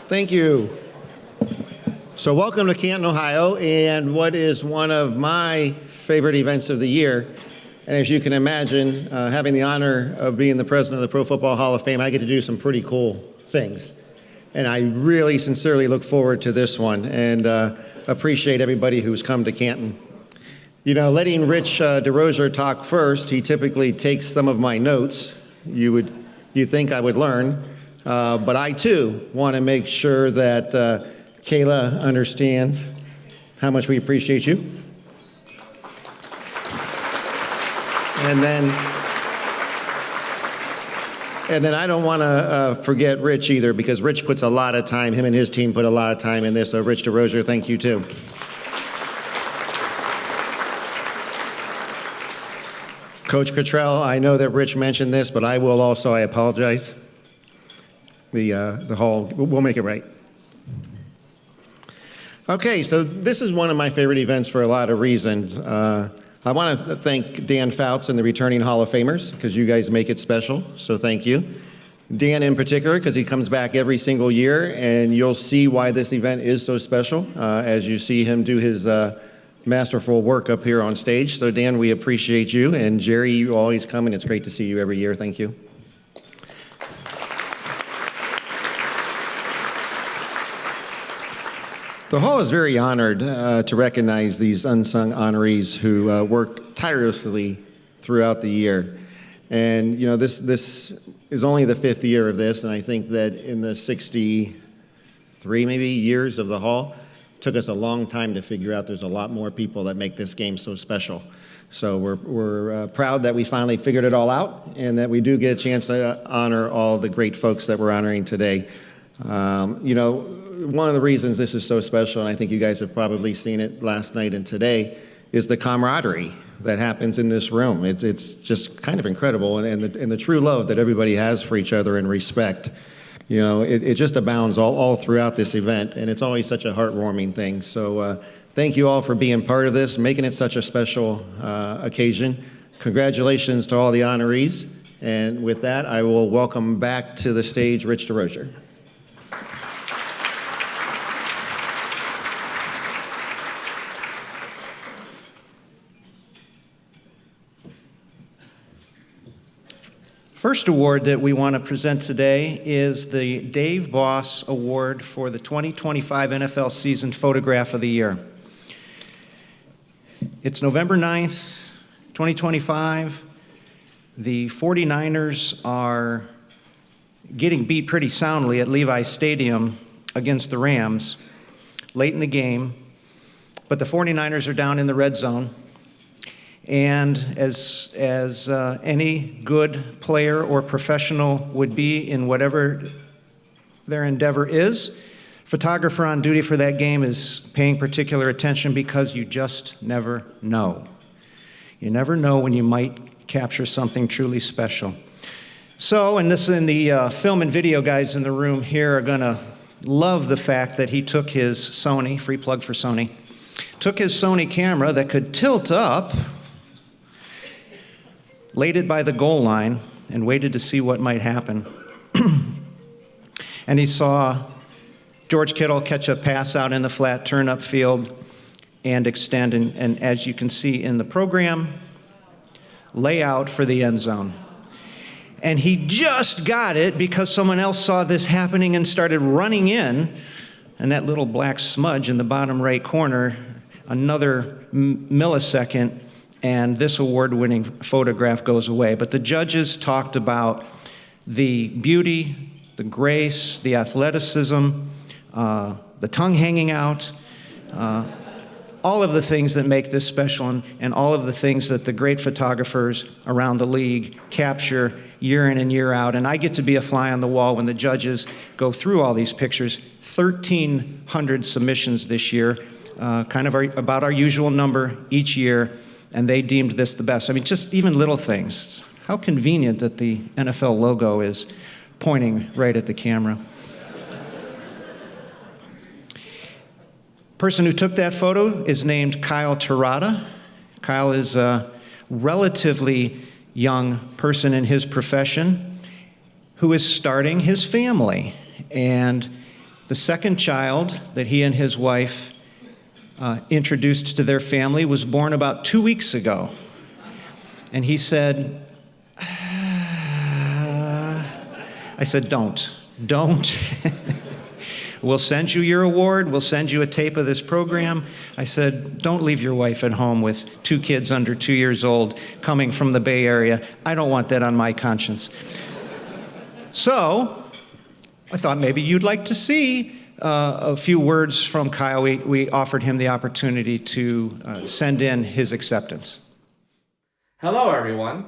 Thank you. So welcome to Canton, Ohio, and what is one of my favorite events of the year. And as you can imagine, having the honor of being the president of the Pro Football Hall of Fame, I get to do some pretty cool things. And I really sincerely look forward to this one and appreciate everybody who's come to Canton. You know, letting Rich DeRozier talk first, he typically takes some of my notes. You'd think I would learn, but I too want to make sure that Kayla understands how much we appreciate you. And then I don't want to forget Rich either, because Rich puts a lot of time, him and his team put a lot of time in this, so Rich DeRozier, thank you too. Coach Cottrell, I know that Rich mentioned this, but I will also, I apologize. The hall, we'll make it right. Okay, so this is one of my favorite events for a lot of reasons. I want to thank Dan Fouts and the returning Hall of Famers, because you guys make it special, so thank you. Dan in particular, because he comes back every single year, and you'll see why this event is so special as you see him do his masterful work up here on stage. So Dan, we appreciate you, and Jerry, you always come, and it's great to see you every year. Thank you. The Hall is very honored to recognize these unsung honorees who work tirelessly throughout the year. And you know, this is only the 5th year of this, and I think that in the 63 maybe years of the Hall, it took us a long time to figure out there's a lot more people that make this game so special. So we're proud that we finally figured it all out, and that we do get a chance to honor all the great folks that we're honoring today. You know, one of the reasons this is so special, and I think you guys have probably seen it last night and today, is the camaraderie that happens in this room. It's just kind of incredible, and the true love that everybody has for each other and respect. You know, it just abounds all throughout this event, and it's always such a heartwarming thing. So thank you all for being part of this, making it such a special occasion. Congratulations to all the honorees, and with that, I will welcome back to the stage Rich DeRozier. First award that we want to present today is the Dave Boss Award for the 2025 NFL Season Photograph of the Year. It's November 9th, 2025. The 49ers are getting beat pretty soundly at Levi Stadium against the Rams late in the game, but the 49ers are down in the red zone. And as any good player or professional would be in whatever their endeavor is, photographer on duty for that game is paying particular attention, because you just never know. You never know when you might capture something truly special. So, and the film and video guys in the room here are gonna love the fact that he took his Sony, free plug for Sony, took his Sony camera that could tilt up, laid it by the goal line, and waited to see what might happen. And he saw George Kittle catch a pass out in the flat, turn upfield, and extend, and as you can see in the program, lay out for the end zone. And he just got it because someone else saw this happening and started running in, and that little black smudge in the bottom right corner, another millisecond, and this award-winning photograph goes away. But the judges talked about the beauty, the grace, the athleticism, the tongue hanging out, all of the things that make this special, and all of the things that the great photographers around the league capture year in and year out. And I get to be a fly on the wall when the judges go through all these pictures. 1,300 submissions this year, kind of about our usual number each year. And they deemed this the best. I mean, just even little things. How convenient that the NFL logo is pointing right at the camera. Person who took that photo is named Kyle Terada. Kyle is a relatively young person in his profession who is starting his family. And The second child that he and his wife introduced to their family was born about 2 weeks ago. And he said, I said, don't. We'll send you your award. We'll send you a tape of this program. I said, don't leave your wife at home with 2 kids under 2 years old coming from the Bay Area. I don't want that on my conscience. So I thought maybe you'd like to see a few words from Kyle. We offered him the opportunity to send in his acceptance. Hello, everyone.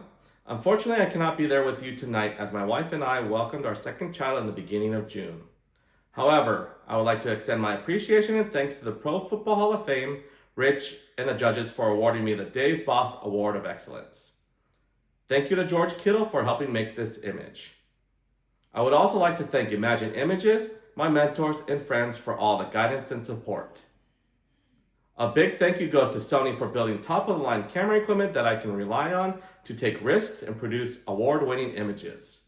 Unfortunately, I cannot be there with you tonight as my wife and I welcomed our second child in the beginning of June. However, I would like to extend my appreciation and thanks to the Pro Football Hall of Fame, Rich, and the judges for awarding me the Dave Boss Award of Excellence. Thank you to George Kittle for helping make this image. I would also like to thank Imagine Images, my mentors, and friends for all the guidance and support. A big thank you goes to Sony for building top-of-the-line camera equipment that I can rely on to take risks and produce award-winning images.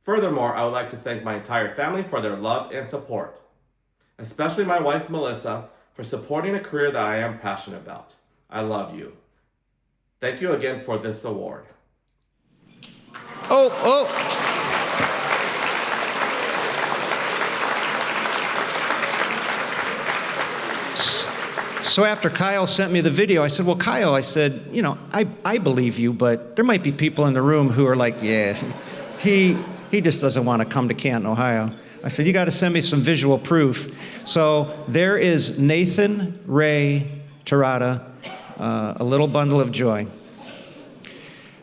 Furthermore, I would like to thank my entire family for their love and support, especially my wife Melissa for supporting a career that I am passionate about. I love you. Thank you again for this award. So after Kyle sent me the video, I said, well, Kyle, I said, you know, I believe you, but there might be people in the room who are like, yeah, he just doesn't want to come to Canton, Ohio. I said, you got to send me some visual proof. So there is Nathan Ray Terada, A Little Bundle of Joy.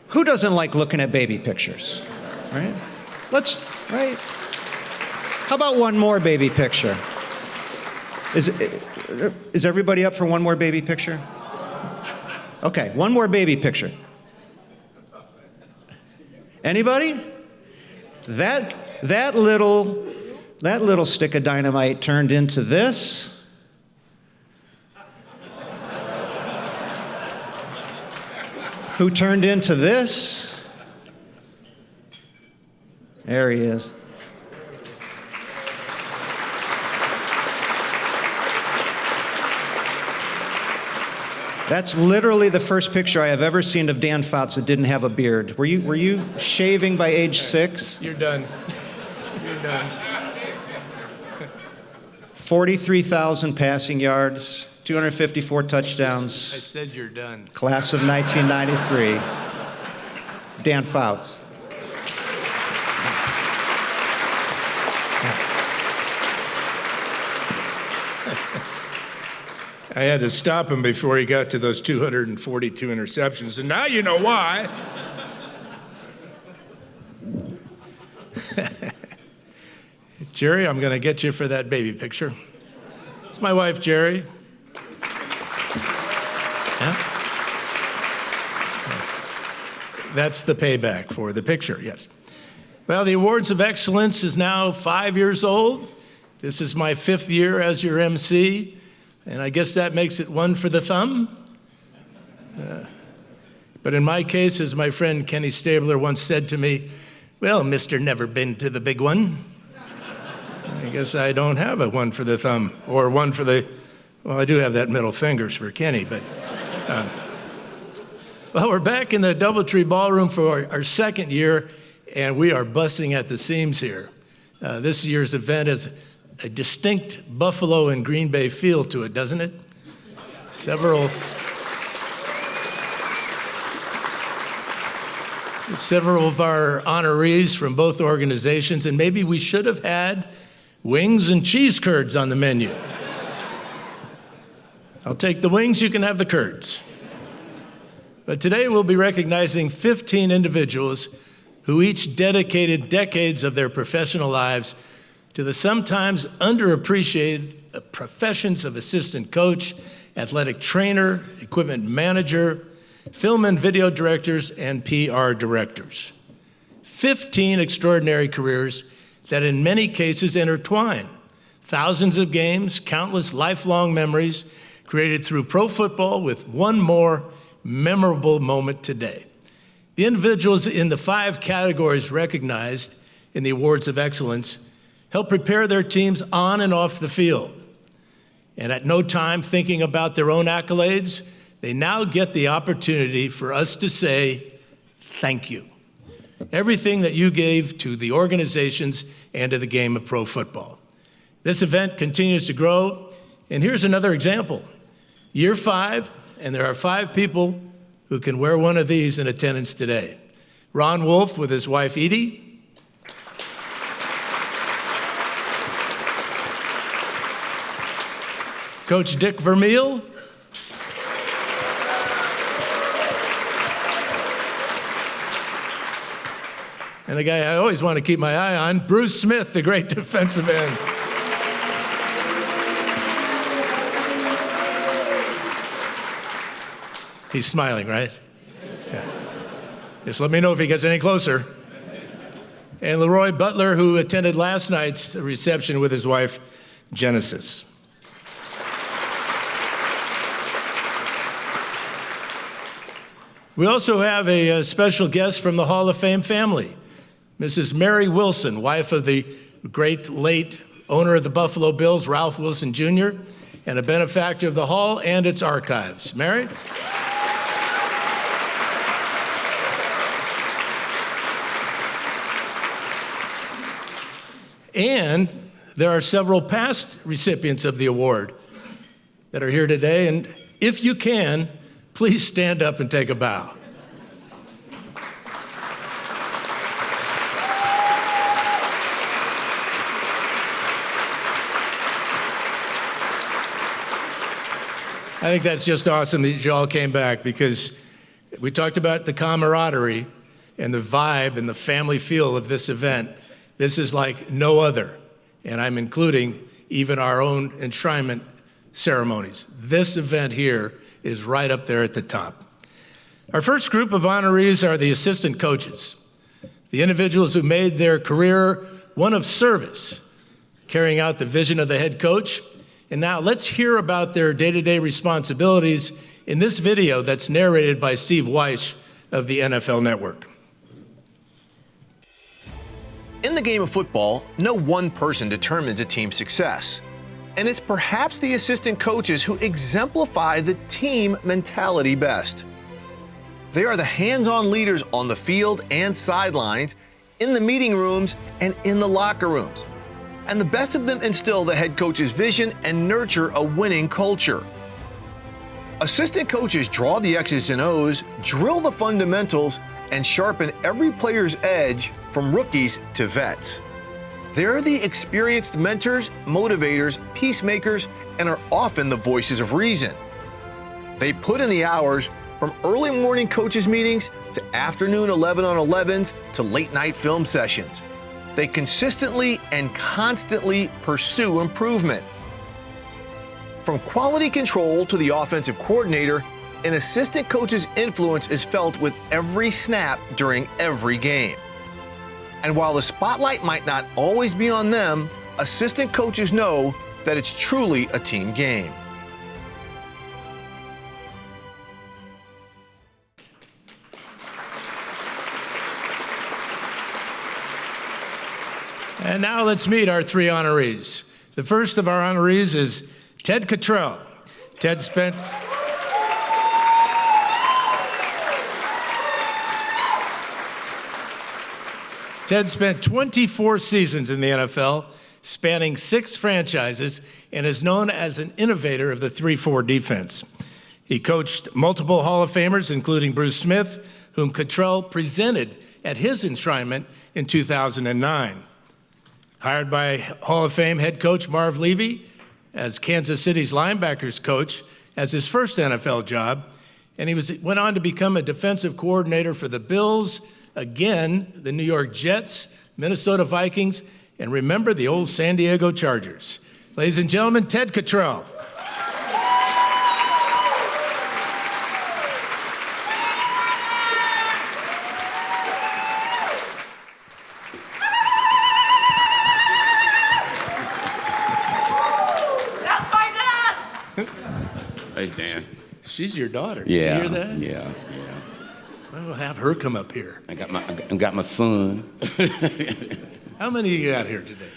Who doesn't like looking at baby pictures, right? Right? How about one more baby picture? Is everybody up for one more baby picture? Okay, one more baby picture. Anybody? That little stick of dynamite turned into this. Who turned into this? There he is. That's literally the first picture I have ever seen of Dan Fouts that didn't have a beard. Were you shaving by age 6? You're done. You're done. 43,000 passing yards, 254 touchdowns. I said you're done. Class of 1993. Dan Fouts. I had to stop him before he got to those 242 interceptions, and now you know why. Jerry, I'm going to get you for that baby picture. It's my wife, Jerry. Yeah? That's the payback for the picture, yes. Well, the Awards of Excellence is now 5 years old. This is my 5th year as your MC. And I guess that makes it one for the thumb. But in my case, as my friend Kenny Stabler once said to me, well, Mr. Never Been to the Big One. I guess I don't have a one for the thumb or one for the, well, I do have that middle fingers for Kenny, but. Well, we're back in the Doubletree Ballroom for our 2nd year, and we are busting at the seams here. This year's event is a distinct Buffalo and Green Bay feel to it, doesn't it? Several of our honorees from both organizations, and maybe we should have had wings and cheese curds on the menu. I'll take the wings, you can have the curds. But today we'll be recognizing 15 individuals who each dedicated decades of their professional lives to the sometimes underappreciated professions of assistant coach, athletic trainer, equipment manager, film and video directors, and PR directors. 15 extraordinary careers that in many cases intertwine. Thousands of games, countless lifelong memories created through pro football with one more memorable moment today. The individuals in the 5 categories recognized in the Awards of Excellence help prepare their teams on and off the field. And at no time thinking about their own accolades, they now get the opportunity for us to say, thank you. Everything that you gave to the organizations and to the game of pro football. This event continues to grow, and here's another example. Year 5, and there are 5 people who can wear one of these in attendance today. Ron Wolf with his wife Edie, Coach Dick Vermeil, and the guy I always want to keep my eye on, Bruce Smith, the great defensive end. He's smiling, right? Yeah. Just let me know if he gets any closer. And Leroy Butler, who attended last night's reception with his wife, Genesis. We also have a special guest from the Hall of Fame family, Mrs. Mary Wilson, wife of the great late owner of the Buffalo Bills, Ralph Wilson Jr., and a benefactor of the Hall and its archives. Mary? And there are several past recipients of the award that are here today, and if you can, please stand up and take a bow. I think that's just awesome that you all came back, because we talked about the camaraderie and the vibe and the family feel of this event. This is like no other, and I'm including even our own enshrinement ceremonies. This event here is right up there at the top. Our first group of honorees are the assistant coaches, the individuals who made their career one of service, carrying out the vision of the head coach. And now let's hear about their day-to-day responsibilities in this video that's narrated by Steve Weish of the NFL Network. In the game of football, no one person determines a team's success. And it's perhaps the assistant coaches who exemplify the team mentality best. They are the hands-on leaders on the field and sidelines, in the meeting rooms, and in the locker rooms. And the best of them instill the head coach's vision and nurture a winning culture. Assistant coaches draw the X's and O's, drill the fundamentals, and sharpen every player's edge from rookies to vets. They're the experienced mentors, motivators, peacemakers, and are often the voices of reason. They put in the hours from early morning coaches meetings to afternoon 11-on-11s to late night film sessions. They consistently and constantly pursue improvement. From quality control to the offensive coordinator, an assistant coach's influence is felt with every snap during every game. And while the spotlight might not always be on them, assistant coaches know that it's truly a team game. And now let's meet our 3 honorees. The first of our honorees is Ted Cottrell. Ted spent Ted spent 24 seasons in the NFL, spanning 6 franchises, and is known as an innovator of the 3-4 defense. He coached multiple Hall of Famers, including Bruce Smith, whom Cottrell presented at his enshrinement in 2009. Hired by Hall of Fame head coach Marv Levy as Kansas City's linebackers coach as his first NFL job, and he went on to become a defensive coordinator for the Bills, again, the New York Jets, Minnesota Vikings, and remember the old San Diego Chargers. Ladies and gentlemen, Ted Cottrell. That's my dad! Hey, Dan. She's your daughter. Yeah. Did you hear that? Yeah. Well, we'll have her come up here. I got my son. How many you got here today?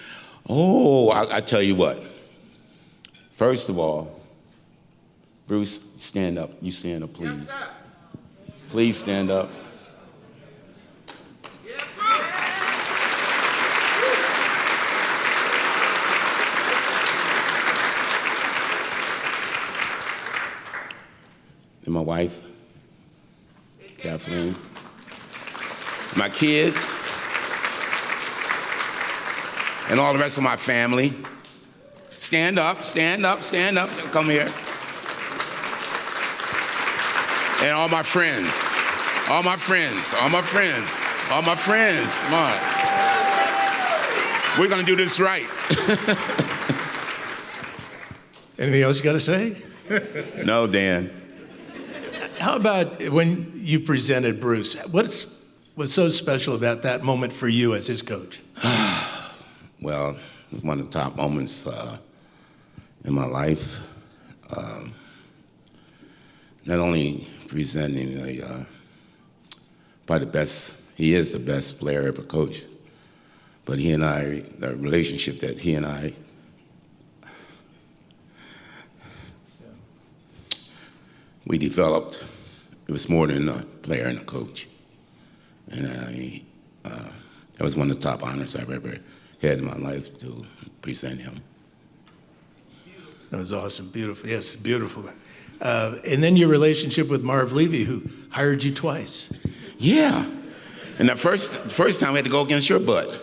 Oh, I tell you what. First of all, Bruce, stand up. You stand up, please. Yes, sir. Please stand up. Yeah, and my wife, Kathleen, my kids, and all the rest of my family. Stand up, stand up, stand up. Come here. And all my friends, all my friends, all my friends, all my friends. Come on. We're going to do this right. Anything else you got to say? No, Dan. How about when you presented Bruce? What was so special about that moment for you as his coach? Well, it was one of the top moments in my life. Not only presenting probably the best, he is the best player ever coached, but he and I, the relationship that he and I we developed, it was more than a player and a coach. And that was one of the top honors I've ever had in my life to present him. That was awesome, beautiful. Yes, beautiful. And then your relationship with Marv Levy, who hired you twice. Yeah. And the first time we had to go against your butt.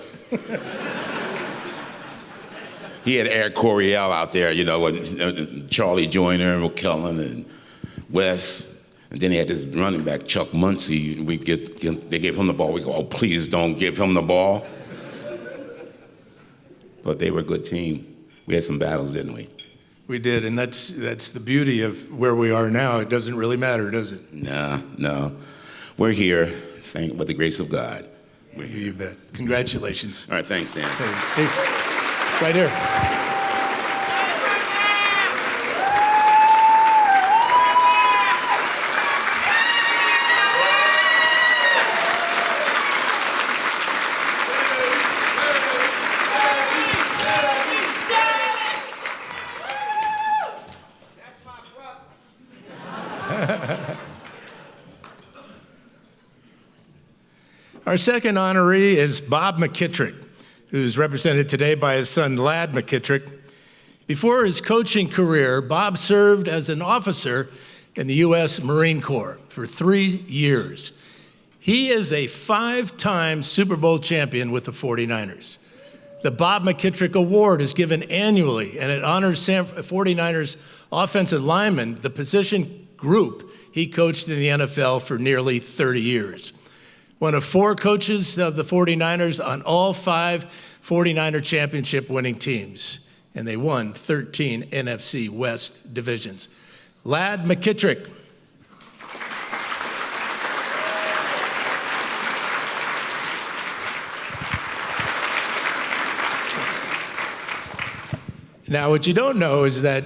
He had Eric Coryell out there, you know, with Charlie Joyner and McKellen and Wes. And then he had this running back, Chuck Muncie. They gave him the ball. We go, oh, please don't give him the ball. But they were a good team. We had some battles, didn't we? We did, and that's the beauty of where we are now. It doesn't really matter, does it? No. We're here, by the grace of God. You bet. Congratulations. All right, thanks, Dan. Hey, right here. Our second honoree is Bob McKittrick, who's represented today by his son, Ladd McKittrick. Before his coaching career, Bob served as an officer in the U.S. Marine Corps for 3 years. He is a 5-time Super Bowl champion with the 49ers. The Bob McKittrick Award is given annually, and it honors 49ers offensive linemen, the position group he coached in the NFL for nearly 30 years. One of 4 coaches of the 49ers on all 5 49er championship winning teams. And they won 13 NFC West divisions. Ladd McKittrick. Now, what you don't know is that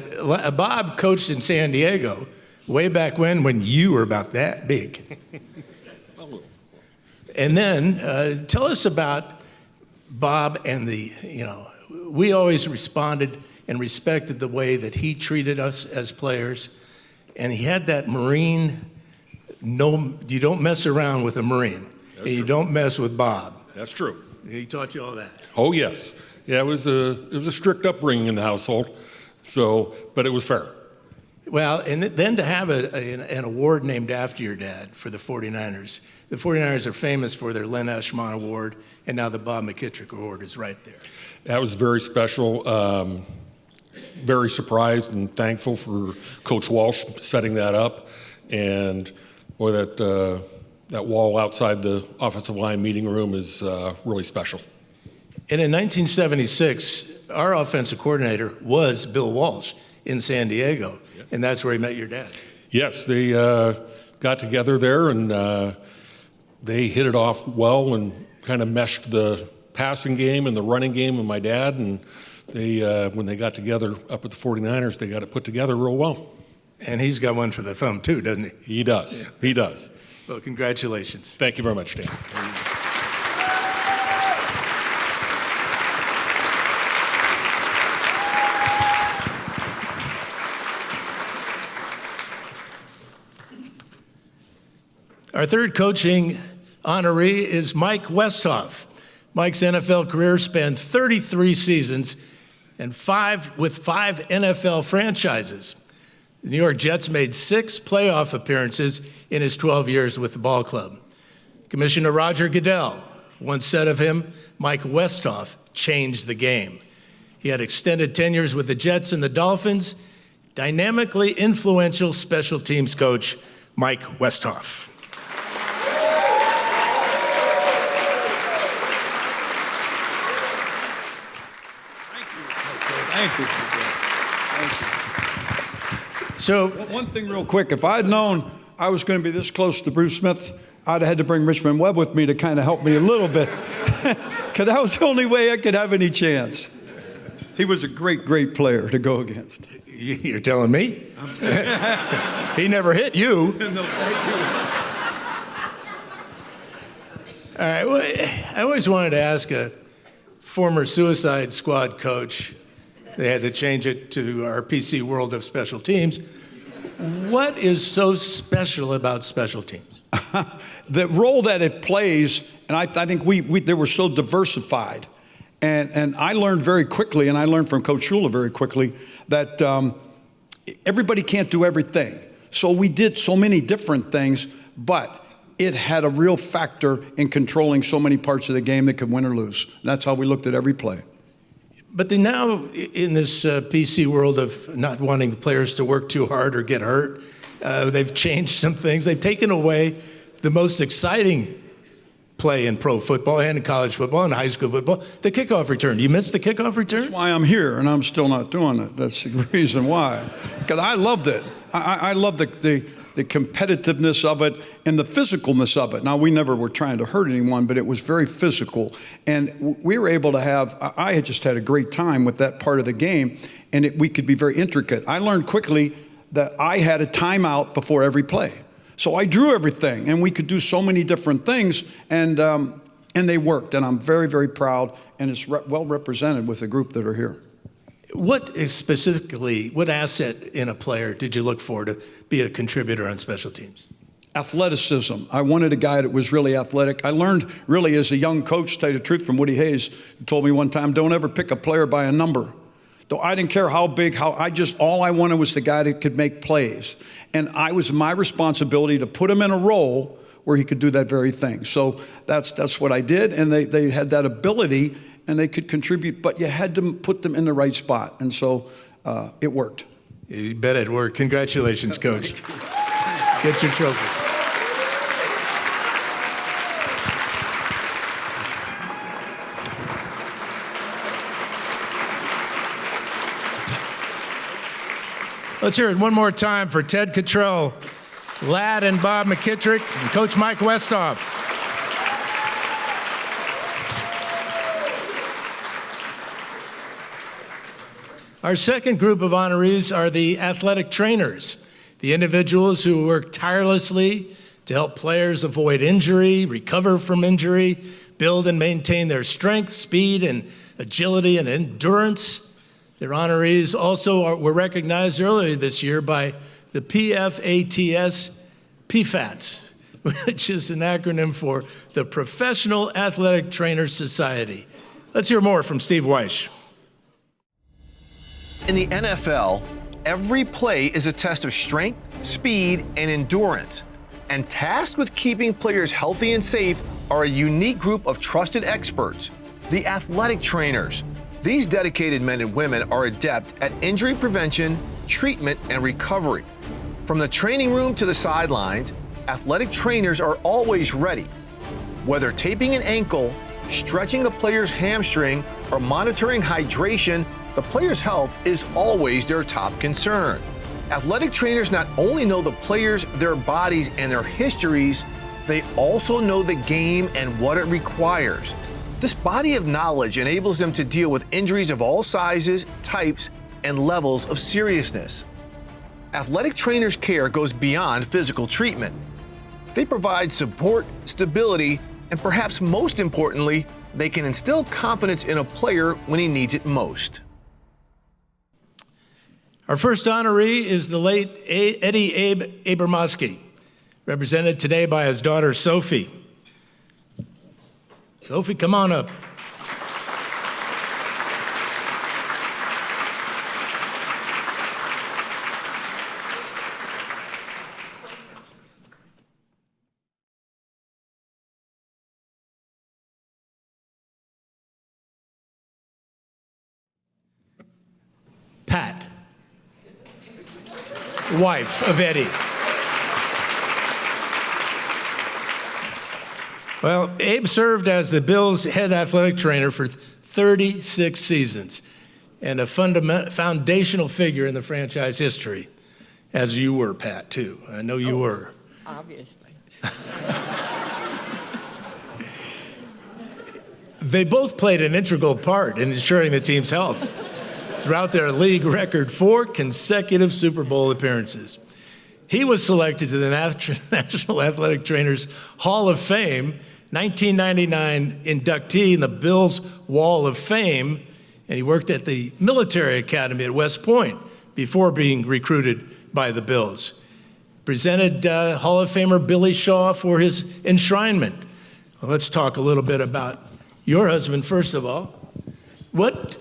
Bob coached in San Diego way back when you were about that big. And then tell us about Bob and we always responded and respected the way that he treated us as players. And he had that Marine, you don't mess around with a Marine. And you don't mess with Bob. That's true. He taught you all that. Oh, yes. Yeah, it was a strict upbringing in the household, but it was fair. Well, and then to have an award named after your dad for the 49ers. The 49ers are famous for their Len Eschmont Award, and now the Bob McKittrick Award is right there. That was very special. Very surprised and thankful for Coach Walsh setting that up. And boy, that wall outside the offensive line meeting room is really special. And in 1976, our offensive coordinator was Bill Walsh in San Diego, and that's where he met your dad. Yes, they got together there, and they hit it off well and kind of meshed the passing game and the running game with my dad, and when they got together up at the 49ers, they got it put together real well. And he's got one for the thumb, too, doesn't he? He does. Yeah. He does. Well, congratulations. Thank you very much, Dan. Our third coaching honoree is Mike Westhoff. Mike's NFL career spanned 33 seasons and with five NFL franchises. The New York Jets made 6 playoff appearances in his 12 years with the ball club. Commissioner Roger Goodell once said of him, Mike Westhoff changed the game. He had extended tenures with the Jets and the Dolphins. Dynamically influential special teams coach, Mike Westhoff. Thank you. Thank you. So, One thing real quick, if I'd known I was going to be this close to Bruce Smith, I'd have had to bring Richmond Webb with me to kind of help me a little bit, because that was the only way I could have any chance. He was a great, great player to go against. you're telling me? He never hit you. No, thank you. All right, well, I always wanted to ask a former Suicide Squad coach, they had to change it to our PC world of special teams. What is so special about special teams? The role that it plays, and I think they were so diversified. And I learned very quickly, and I learned from Coach Shula very quickly, that everybody can't do everything. So we did so many different things, but it had a real factor in controlling so many parts of the game that could win or lose. And that's how we looked at every play. But then now, in this PC world of not wanting the players to work too hard or get hurt, they've changed some things. They've taken away the most exciting play in pro football and in college football and high school football, the kickoff return. You missed the kickoff return? That's why I'm here, and I'm still not doing it. That's the reason why. Because I loved it. I loved the competitiveness of it and the physicalness of it. Now, we never were trying to hurt anyone, but it was very physical. And we were able to I had just had a great time with that part of the game, and we could be very intricate. I learned quickly that I had a timeout before every play. So I drew everything, and we could do so many different things, and they worked. And I'm very, very proud, and it's well represented with the group that are here. What asset in a player did you look for to be a contributor on special teams? Athleticism. I wanted a guy that was really athletic. I learned really as a young coach, to tell you the truth, from Woody Hayes, who told me one time, don't ever pick a player by a number. I didn't care how big, all I wanted was the guy that could make plays. And it was my responsibility to put him in a role where he could do that very thing. So that's what I did, and they had that ability, and they could contribute, but you had to put them in the right spot. And so it worked. You bet it worked. Congratulations, Coach. Get your trophy. Let's hear it one more time for Ted Cottrell, Ladd and Bob McKittrick, and Coach Mike Westhoff. Our second group of honorees are the athletic trainers, the individuals who work tirelessly to help players avoid injury, recover from injury, build and maintain their strength, speed, and agility and endurance. Their honorees also were recognized earlier this year by the PFATS PFATS, which is an acronym for the Professional Athletic Trainers Society. Let's hear more from Steve Weish. In the NFL, every play is a test of strength, speed, and endurance. And tasked with keeping players healthy and safe are a unique group of trusted experts, the athletic trainers. These dedicated men and women are adept at injury prevention, treatment, and recovery. From the training room to the sidelines, athletic trainers are always ready. Whether taping an ankle, stretching a player's hamstring, or monitoring hydration, the player's health is always their top concern. Athletic trainers not only know the players, their bodies, and their histories, they also know the game and what it requires. This body of knowledge enables them to deal with injuries of all sizes, types, and levels of seriousness. Athletic trainers' care goes beyond physical treatment. They provide support, stability, and perhaps most importantly, they can instill confidence in a player when he needs it most. Our first honoree is the late Eddie Abe Abramowski. represented today by his daughter, Sophie. Sophie, come on up. Pat, wife of Eddie. Well, Abe served as the Bills' head athletic trainer for 36 seasons and a foundational figure in the franchise history, as you were, Pat, too. I know you were. Obviously. They both played an integral part in ensuring the team's health throughout their league record 4 consecutive Super Bowl appearances. He was selected to the National Athletic Trainers Hall of Fame, 1999 inductee in the Bills Wall of Fame, and he worked at the Military Academy at West Point before being recruited by the Bills. Presented Hall of Famer Billy Shaw for his enshrinement. Well, let's talk a little bit about your husband, first of all. What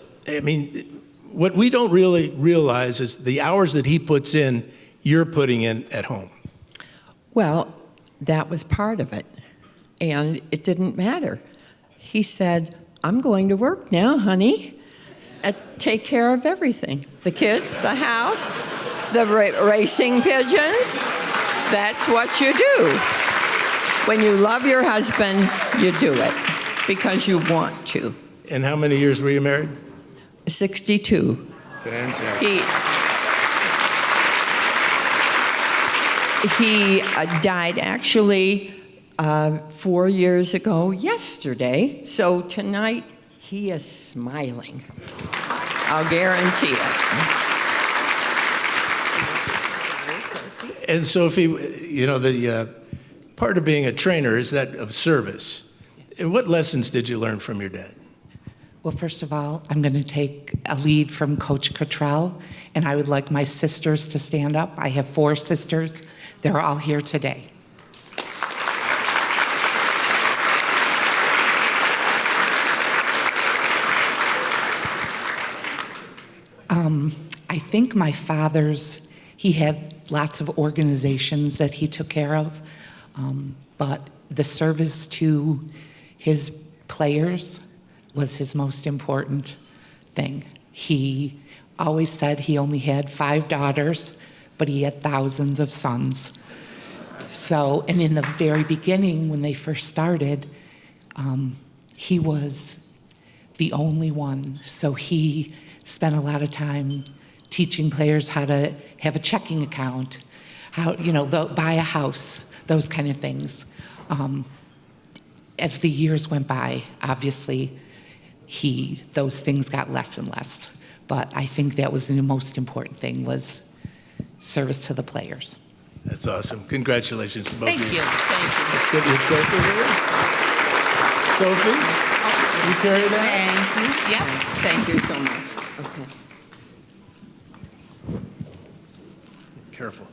we don't really realize is the hours that he puts in, you're putting in at home. Well, that was part of it. And it didn't matter. He said, I'm going to work now, honey, and take care of everything. The kids, the house, the racing pigeons. That's what you do. When you love your husband, you do it because you want to. And how many years were you married? 62. Fantastic. He died actually 4 years ago yesterday. So tonight he is smiling. I'll guarantee it. And Sophie, you know, the part of being a trainer is that of service. And what lessons did you learn from your dad? Well, first of all, I'm going to take a lead from Coach Cottrell, and I would like my sisters to stand up. I have 4 sisters. They're all here today. I think my father's, he had lots of organizations that he took care of, but the service to his players was his most important thing. He always said he only had 5 daughters, but he had thousands of sons. So, and in the very beginning, when they first started, he was the only one. So he spent a lot of time teaching players how to have a checking account, how, buy a house, those kind of things. As the years went by, obviously, those things got less and less. But I think that was the most important thing, was service to the players. That's awesome. Congratulations to both of you. Thank you. Let's get your trophy here. Sophie, you carry that? Thank you. Yep. Thank you so much. Okay. Careful.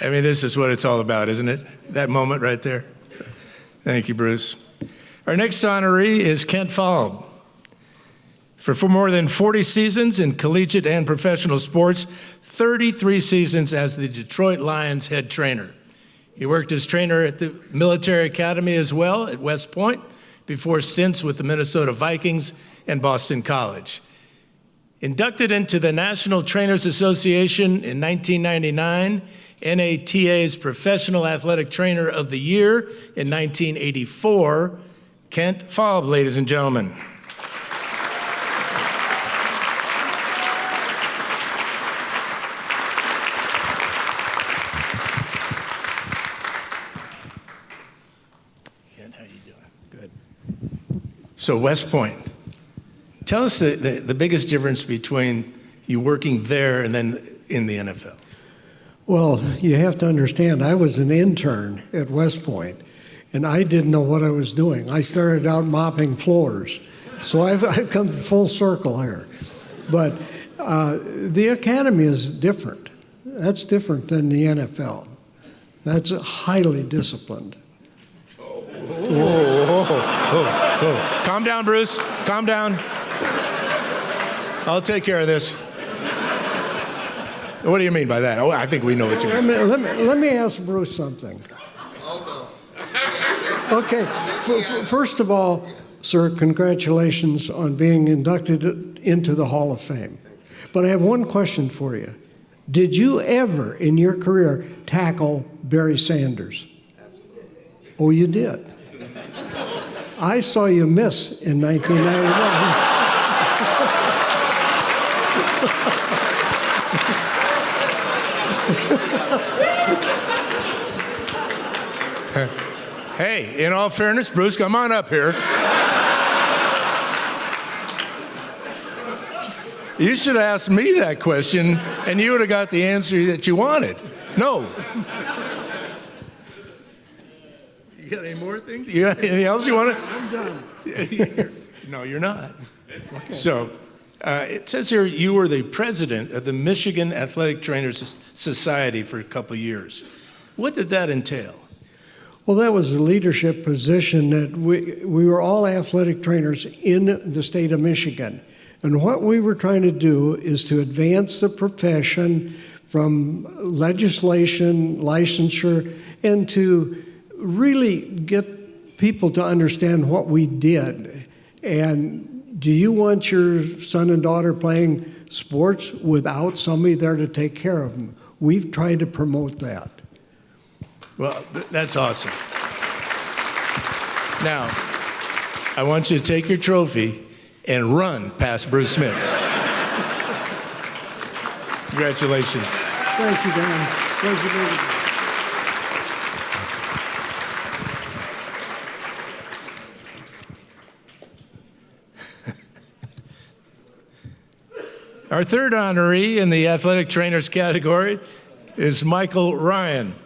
I mean, this is what it's all about, isn't it? That moment right there. Thank you, Bruce. Our next honoree is Kent Falb. For more than 40 seasons in collegiate and professional sports, 33 seasons as the Detroit Lions head trainer. He worked as trainer at the Military Academy as well at West Point, before stints with the Minnesota Vikings and Boston College. Inducted into the National Trainers Association in 1999, NATA's Professional Athletic Trainer of the Year in 1984, Kent Falb, ladies and gentlemen. Kent, how you doing? Good. So West Point, Tell us the biggest difference between you working there and then in the NFL. Well, you have to understand, I was an intern at West Point, and I didn't know what I was doing. I started out mopping floors. So I've come full circle here. But the academy is different. That's different than the NFL. That's highly disciplined. Calm down, Bruce. Calm down. I'll take care of this. What do you mean by that? Oh, I think we know what you mean. Let me ask Bruce something. Okay, first of all, sir, congratulations on being inducted into the Hall of Fame. But I have one question for you. Did you ever in your career tackle Barry Sanders? Oh, you did. I saw you miss in 1991. Hey, in all fairness, Bruce, come on up here. You should have asked me that question, and you would have got the answer that you wanted. No. You got any more things? You got anything else you want to? I'm done. No, you're not. Okay. So, it says here you were the president of the Michigan Athletic Trainers Society for a couple of years. What did that entail? Well, that was a leadership position that we were all athletic trainers in the state of Michigan. And what we were trying to do is to advance the profession from legislation, licensure, and to really get people to understand what we did. And do you want your son and daughter playing sports without somebody there to take care of them? We've tried to promote that. Well, that's awesome. Now, I want you to take your trophy and run past Bruce Smith. Congratulations. Thank you, Dan. Pleasure meeting you. Our third honoree in the athletic trainers category is Michael Ryan.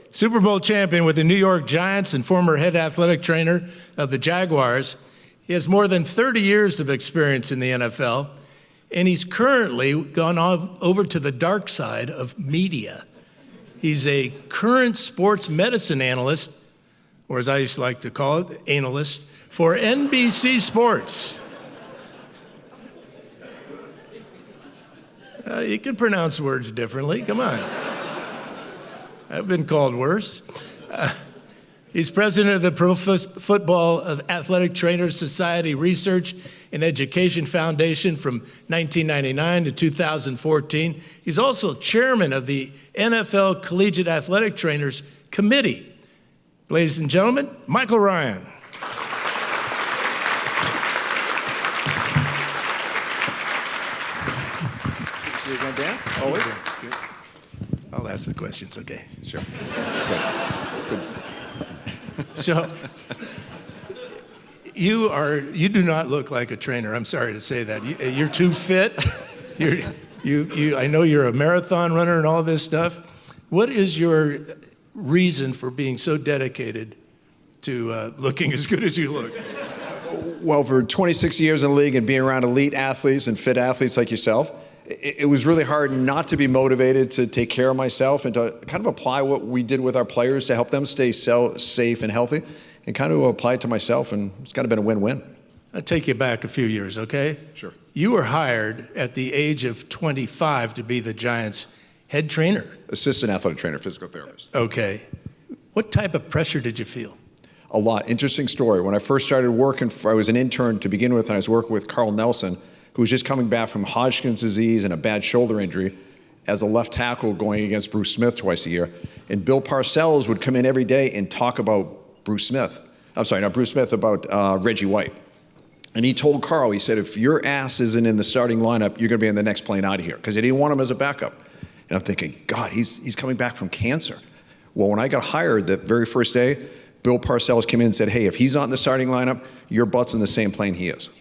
Super Bowl champion with the New York Giants and former head athletic trainer of the Jaguars. He has more than 30 years of experience in the NFL, and he's currently gone over to the dark side of media. He's a current sports medicine analyst, or as I used to like to call it, analyst, for NBC Sports. You can pronounce words differently, come on. I've been called worse. He's president of the Pro Football Athletic Trainers Society Research and Education Foundation from 1999 to 2014. He's also chairman of the NFL Collegiate Athletic Trainers Committee. Ladies and gentlemen, Michael Ryan. See you again, Dan? Always. Good. I'll ask the questions, okay? Sure. Good. So, you do not look like a trainer. I'm sorry to say that. You're too fit. I know you're a marathon runner and all this stuff. What is your reason for being so dedicated to looking as good as you look? Well, for 26 years in the league and being around elite athletes and fit athletes like yourself, it was really hard not to be motivated to take care of myself and to kind of apply what we did with our players to help them stay safe and healthy, and kind of apply it to myself, and it's kind of been a win-win. I'll take you back a few years, okay? Sure. You were hired at the age of 25 to be the Giants' head trainer. Assistant athletic trainer, physical therapist. Okay. What type of pressure did you feel? A lot. Interesting story. When I first started working, I was an intern to begin with, and I was working with Carl Nelson, who was just coming back from Hodgkin's disease and a bad shoulder injury as a left tackle going against Bruce Smith twice a year. And Bill Parcells would come in every day and talk about Bruce Smith. I'm sorry, not Bruce Smith, about Reggie White. And he told Carl, he said, if your ass isn't in the starting lineup, you're going to be in the next plane out of here, because he didn't want him as a backup. And I'm thinking, God, he's coming back from cancer. Well, when I got hired that very first day, Bill Parcells came in and said, hey, if he's not in the starting lineup, your butt's in the same plane he is.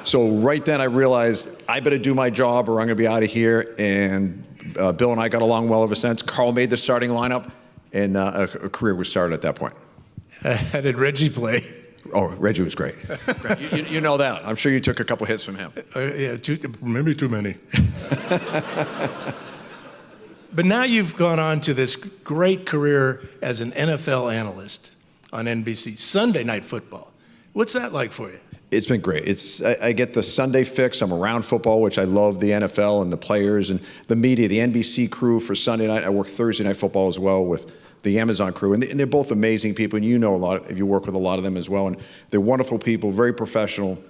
So right then I realized I better do my job or I'm going to be out of here. And Bill and I got along well ever since. Carl made the starting lineup, and a career was started at that point. How did Reggie play? Oh, Reggie was great. You know that. I'm sure you took a couple hits from him. Yeah, maybe too many. But now you've gone on to this great career as an NFL analyst on NBC, Sunday Night Football. What's that like for you? It's been great. I get the Sunday fix. I'm around football, which I love, the NFL and the players and the media, the NBC crew for Sunday night. I work Thursday Night Football as well with the Amazon crew. And they're both amazing people, and you know a lot if you work with a lot of them as well. And they're wonderful people, very professional.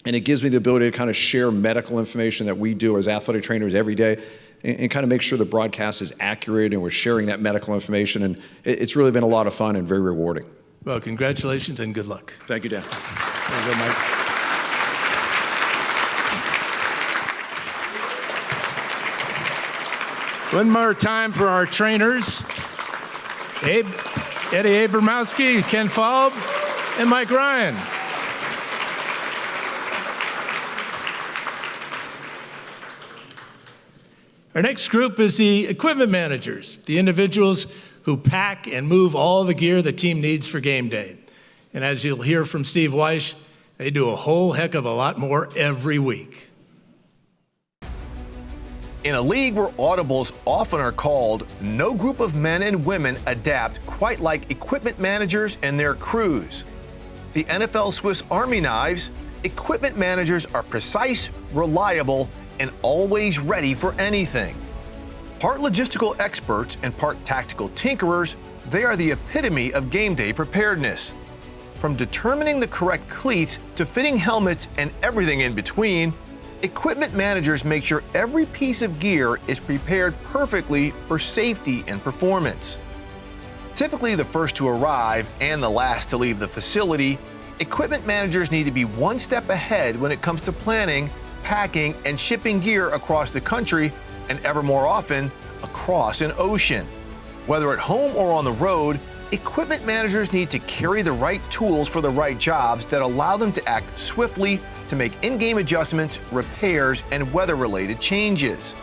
And it gives me the ability to kind of share medical information that we do as athletic trainers every day and kind of make sure the broadcast is accurate and we're sharing that medical information. And it's really been a lot of fun and very rewarding. Well, congratulations and good luck. Thank you, Dan. There you go, Mike. One more time for our trainers. Eddie Abramowski, Ken Falb, and Mike Ryan. Our next group is the equipment managers, the individuals who pack and move all the gear the team needs for game day. And as you'll hear from Steve Weish, they do a whole heck of a lot more every week. In a league where audibles often are called, no group of men and women adapt quite like equipment managers and their crews. The NFL Swiss Army knives, equipment managers are precise, reliable, and always ready for anything. Part logistical experts and part tactical tinkerers, they are the epitome of game day preparedness. From determining the correct cleats to fitting helmets and everything in between, equipment managers make sure every piece of gear is prepared perfectly for safety and performance. Typically the first to arrive and the last to leave the facility, equipment managers need to be one step ahead when it comes to planning, packing, and shipping gear across the country, and ever more often, across an ocean. Whether at home or on the road, equipment managers need to carry the right tools for the right jobs that allow them to act swiftly to make in-game adjustments, repairs, and weather-related changes.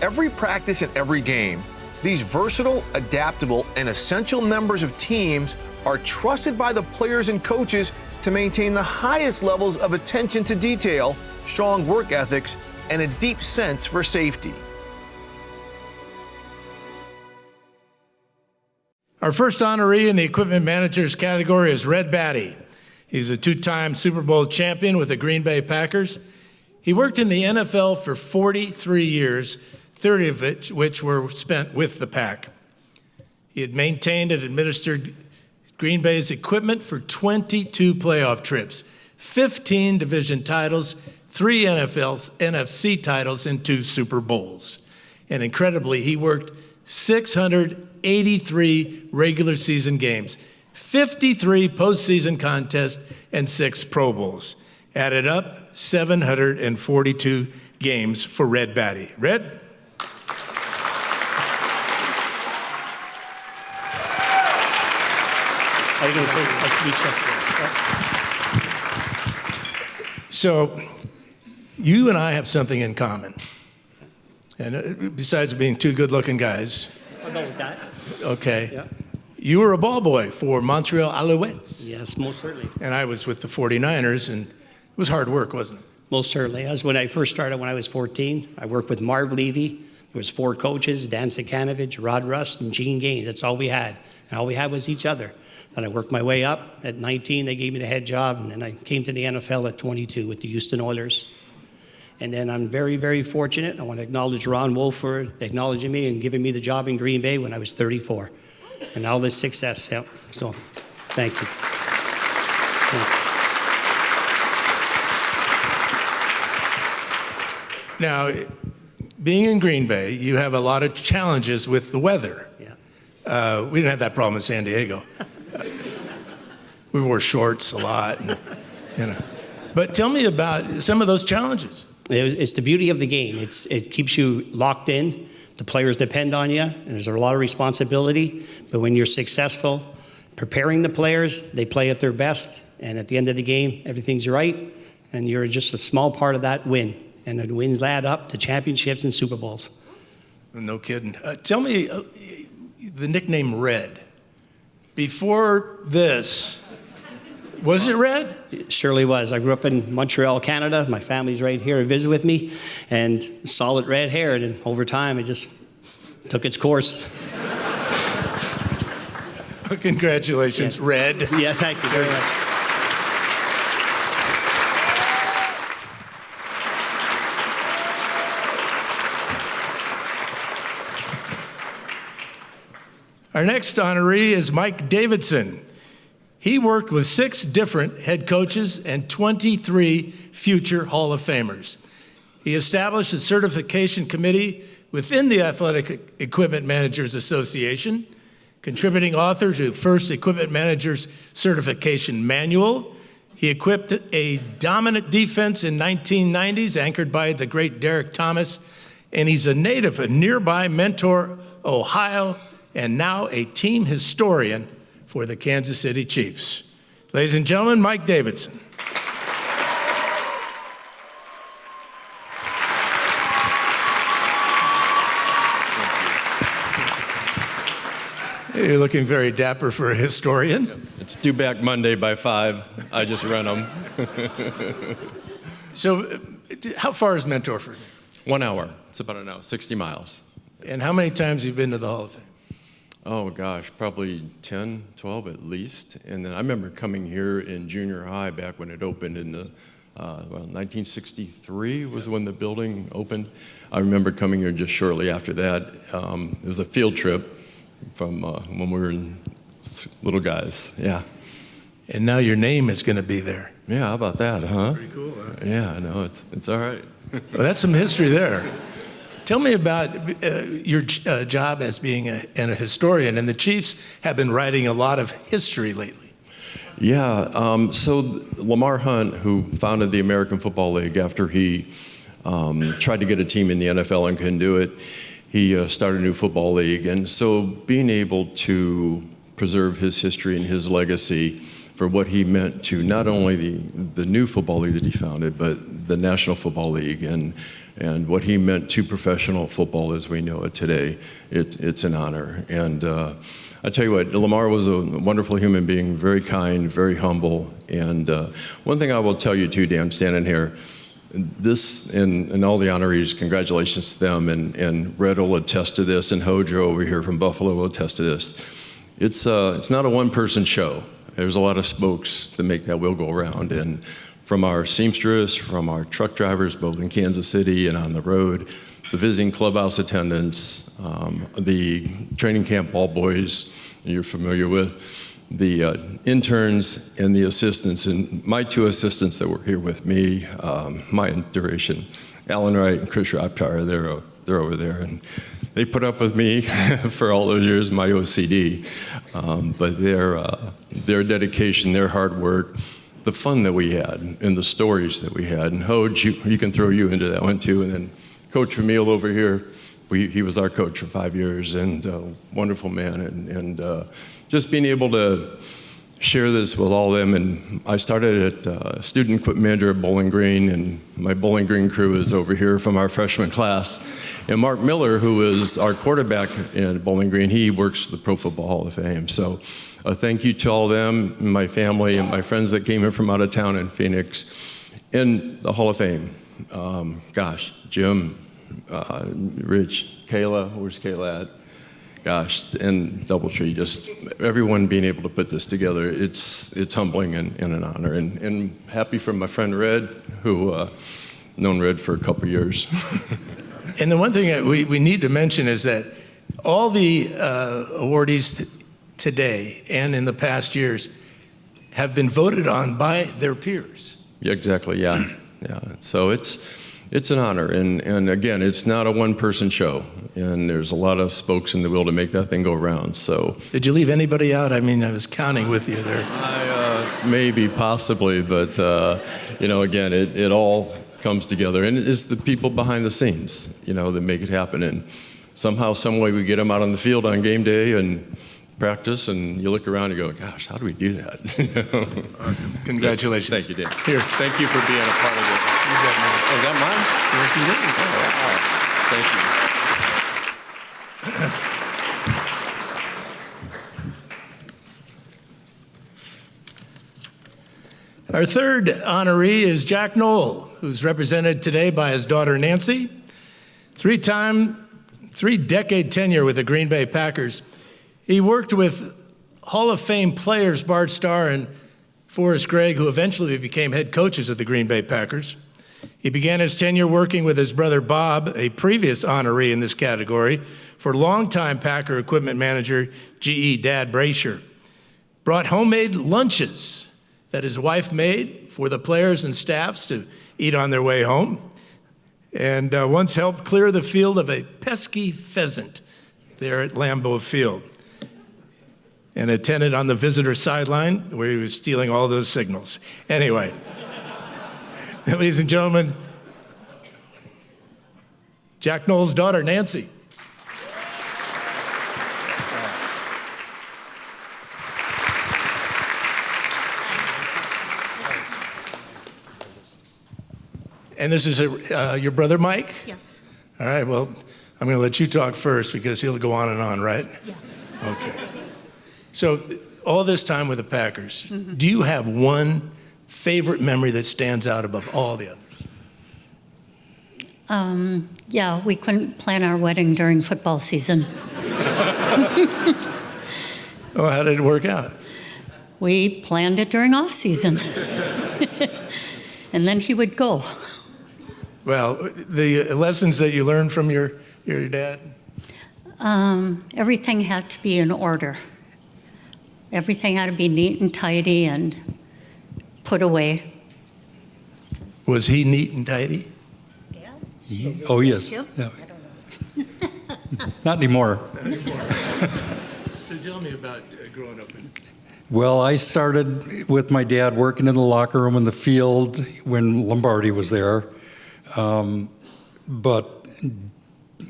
Every practice and every game, these versatile, adaptable, and essential members of teams are trusted by the players and coaches to maintain the highest levels of attention to detail, strong work ethics, and a deep sense for safety. Our first honoree in the equipment managers category is Red Batty. He's a two-time Super Bowl champion with the Green Bay Packers. He worked in the NFL for 43 years, 30 of which were spent with the Pack. He had maintained and administered Green Bay's equipment for 22 playoff trips, 15 division titles, 3 NFC titles, and 2 Super Bowls. And incredibly, he worked 683 regular season games, 53 postseason contests, and 6 Pro Bowls. Added up, 742 games for Red Batty. Red? So, you and I have something in common. And besides being two good-looking guys. I'll go with that. Okay. Yeah. You were a ball boy for Montreal Alouettes. Yes, most certainly. And I was with the 49ers, and it was hard work, wasn't it? Most certainly. As when I first started when I was 14, I worked with Marv Levy. There was 4 coaches, Dan Sikanovich, Rod Rust, and Gene Gaines. That's all we had. And all we had was each other. Then I worked my way up. At 19, they gave me the head job, and then I came to the NFL at 22 with the Houston Oilers. And then I'm very, very fortunate. I want to acknowledge Ron Wolf for acknowledging me and giving me the job in Green Bay when I was 34. And all this success. Yeah. So, thank you. Now, being in Green Bay, you have a lot of challenges with the weather. Yeah. We didn't have that problem in San Diego. We wore shorts a lot, and, you know. But tell me about some of those challenges. It's the beauty of the game. It keeps you locked in. The players depend on you, and there's a lot of responsibility. But when you're successful preparing the players, they play at their best, and at the end of the game, everything's right, and you're just a small part of that win. And the wins add up to championships and Super Bowls. No kidding. Tell me the nickname Red. Before this, was it Red? It surely was. I grew up in Montreal, Canada. My family's right here to visit with me, and solid red hair. And over time, it just took its course. Congratulations, Red. Yeah, thank you very much. Our next honoree is Mike Davidson. He worked with 6 different head coaches and 23 future Hall of Famers. He established a certification committee within the Athletic Equipment Managers Association, contributing author to First Equipment Managers Certification Manual. He equipped a dominant defense in 1990s, anchored by the great Derek Thomas, and he's a native of nearby Mentor, Ohio, and now a team historian for the Kansas City Chiefs. Ladies and gentlemen, Mike Davidson. You're looking very dapper for a historian. It's due back Monday by 5. I just run them. So how far is Mentor for you? 1 hour. It's about an hour, 60 miles. And how many times have you been to the Hall of Fame? Oh gosh, probably 10, 12 at least. And then I remember coming here in junior high back when it opened in the, 1963 was when the building opened. I remember coming here just shortly after that. It was a field trip from when we were little guys, yeah. And now your name is going to be there. Yeah, how about that, huh? Pretty cool, huh? Yeah, I know, it's all right. Well, that's some history there. Tell me about your job as being a historian, and the Chiefs have been writing a lot of history lately. Yeah, so Lamar Hunt, who founded the American Football League after he tried to get a team in the NFL and couldn't do it, he started a new football league. And so being able to preserve his history and his legacy for what he meant to not only the new football league that he founded, but the National Football League and what he meant to professional football as we know it today, it's an honor. And I tell you what, Lamar was a wonderful human being, very kind, very humble. And one thing I will tell you too, Dan, standing here, this and all the honorees, congratulations to them, and Red will attest to this, and Hojo over here from Buffalo will attest to this. It's not a one-person show. There's a lot of spokes that make that wheel go around, and from our seamstress, from our truck drivers, both in Kansas City and on the road, the visiting clubhouse attendants, the training camp ball boys you're familiar with, the interns and the assistants, and my 2 assistants that were here with me, my duration, Alan Wright and Chris Raptar, they're over there, and they put up with me for all those years, my OCD, but their dedication, their hard work, the fun that we had, and the stories that we had, and Hoj, you can throw you into that one too, and then Coach Ramil over here, he was our coach for 5 years, and a wonderful man, and just being able to share this with all of them. And I started at student equipment manager at Bowling Green, and my Bowling Green crew is over here from our freshman class. And Mark Miller, who is our quarterback in Bowling Green, he works for the Pro Football Hall of Fame. So a thank you to all of them, and my family, and my friends that came here from out of town in Phoenix, and the Hall of Fame. Gosh, Jim, Rich, Kayla, where's Kayla at? Gosh, and Doubletree, just everyone being able to put this together, it's humbling and an honor. And happy for my friend Red, who known Red for a couple years. And the one thing that we need to mention is that all the awardees today and in the past years have been voted on by their peers. Yeah, exactly, yeah. So it's an honor, and again, it's not a one-person show, and there's a lot of spokes in the wheel to make that thing go round. So, did you leave anybody out? I mean, I was counting with you there. Maybe, possibly, but again, it all comes together, and it's the people behind the scenes, that make it happen. And somehow, some way, we get them out on the field on game day, and practice, and you look around and go, gosh, how do we do that? Awesome. Congratulations. Thank you, Dan. Here. Thank you for being a part of it. Oh, is that mine? Yes, it is. Oh, wow. Thank you. Our third honoree is Jack Knoll, who's represented today by his daughter Nancy. Three-decade tenure with the Green Bay Packers. He worked with Hall of Fame players Bart Starr and Forrest Gregg, who eventually became head coaches of the Green Bay Packers. He began his tenure working with his brother Bob, a previous honoree in this category, for longtime Packer equipment manager GE Dad Brasher. Brought homemade lunches that his wife made for the players and staffs to eat on their way home, and once helped clear the field of a pesky pheasant there at Lambeau Field, and attended on the visitor sideline where he was stealing all those signals. Anyway, ladies and gentlemen, Jack Knoll's daughter, Nancy. And this is your brother, Mike? Yes. All right, well, I'm going to let you talk first because he'll go on and on, right? Yeah. Okay. So all this time with the Packers, do you have one favorite memory that stands out above all the others? Yeah, we couldn't plan our wedding during football season. Oh, how did it work out? We planned it during off season. And then he would go. Well, the lessons that you learned from your dad? Everything had to be in order. Everything had to be neat and tidy and put away. Was he neat and tidy? Oh, yes. Yep. Yeah. Not anymore. So tell me about growing up in... Well, I started with my dad working in the locker room in the field when Lombardi was there. But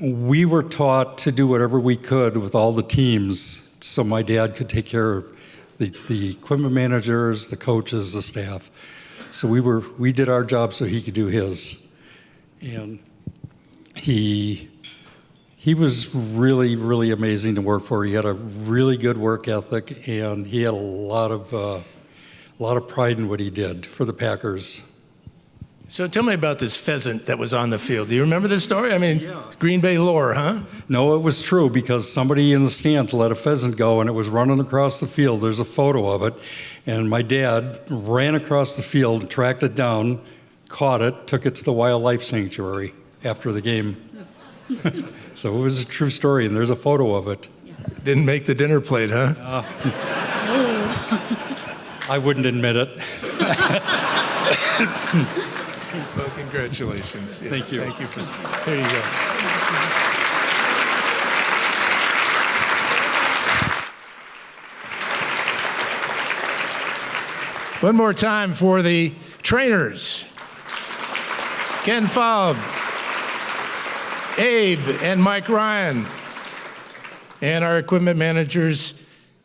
we were taught to do whatever we could with all the teams so my dad could take care of the equipment managers, the coaches, the staff. So we did our job so he could do his. And he was really, really amazing to work for. He had a really good work ethic, and he had a lot of pride in what he did for the Packers. So tell me about this pheasant that was on the field. Do you remember this story? I mean, yeah. Green Bay lore, huh? No, it was true because somebody in the stands let a pheasant go, and it was running across the field. There's a photo of it, and my dad ran across the field, tracked it down, caught it, took it to the wildlife sanctuary after the game. So it was a true story, and there's a photo of it. Didn't make the dinner plate, huh? I wouldn't admit it. Well, congratulations. Yeah, Thank you. Thank you for. There you go. One more time for the trainers. Ken Faub, Abe, and Mike Ryan. And our equipment managers,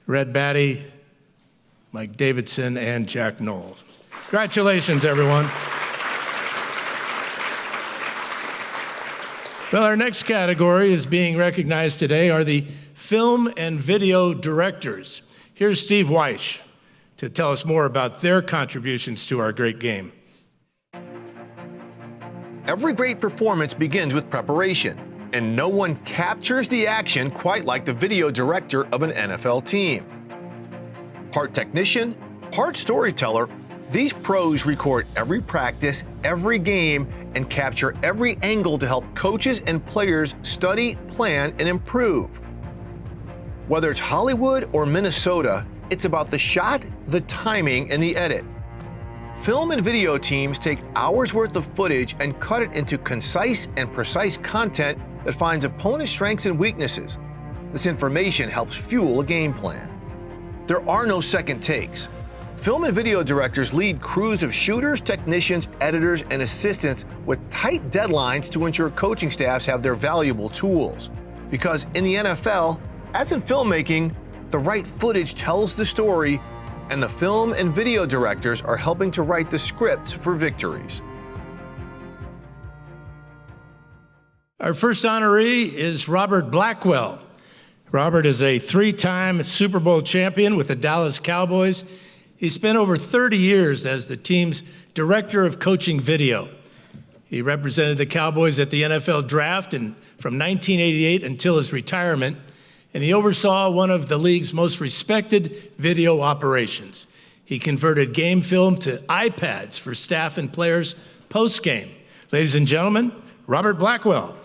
Red Batty, Mike Davidson, and Jack Knoll. Congratulations, everyone. Well, our next category is being recognized today are the film and video directors. Here's Steve Weish to tell us more about their contributions to our great game. Every great performance begins with preparation, and no one captures the action quite like the video director of an NFL team. Part technician, part storyteller, these pros record every practice, every game, and capture every angle to help coaches and players study, plan, and improve. Whether it's Hollywood or Minnesota, it's about the shot, the timing, and the edit. Film and video teams take hours worth of footage and cut it into concise and precise content that finds opponent strengths and weaknesses. This information helps fuel a game plan. There are no second takes. Film and video directors lead crews of shooters, technicians, editors, and assistants with tight deadlines to ensure coaching staffs have their valuable tools. Because in the NFL, as in filmmaking, The right footage tells the story, and the film and video directors are helping to write the scripts for victories. Our first honoree is Robert Blackwell. Robert is a three-time Super Bowl champion with the Dallas Cowboys. He spent over 30 years as the team's director of coaching video. He represented the Cowboys at the NFL draft and from 1988 until his retirement, and he oversaw one of the league's most respected video operations. He converted game film to iPads for staff and players post-game. Ladies and gentlemen, Robert Blackwell.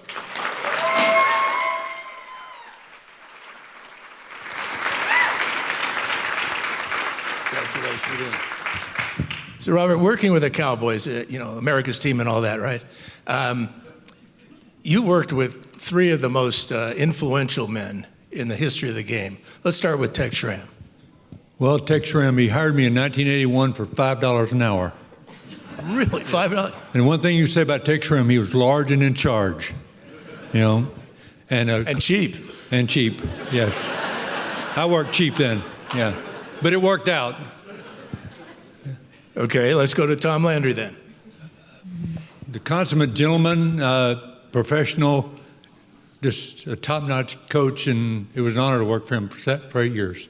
So, Robert, working with the Cowboys, America's team and all that, right? You worked with three of the most influential men in the history of the game. Let's start with Tex Schramm. Well, Tex Schramm, he hired me in 1981 for $5 an hour. Really, $5? And one thing you say about Tex Schramm, he was large and in charge, and cheap. And cheap, yes. I worked cheap then, yeah, but it worked out. Okay, let's go to Tom Landry then. The consummate gentleman, professional, just a top-notch coach, and it was an honor to work for him for 8 years.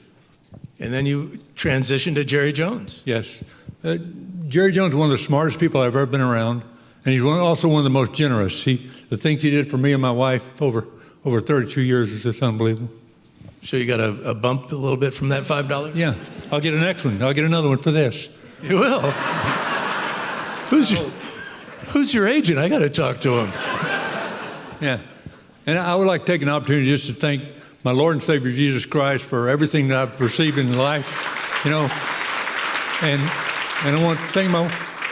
And then you transitioned to Jerry Jones. Yes. Jerry Jones is one of the smartest people I've ever been around, and he's also one of the most generous. The things he did for me and my wife over 32 years is just unbelievable. So you got a bump a little bit from that $5? Yeah. I'll get an next one. I'll get another one for this. You will? Who's your agent? I got to talk to him. Yeah. And I would like to take an opportunity just to thank my Lord and Savior Jesus Christ for everything that I've received in life, and I want to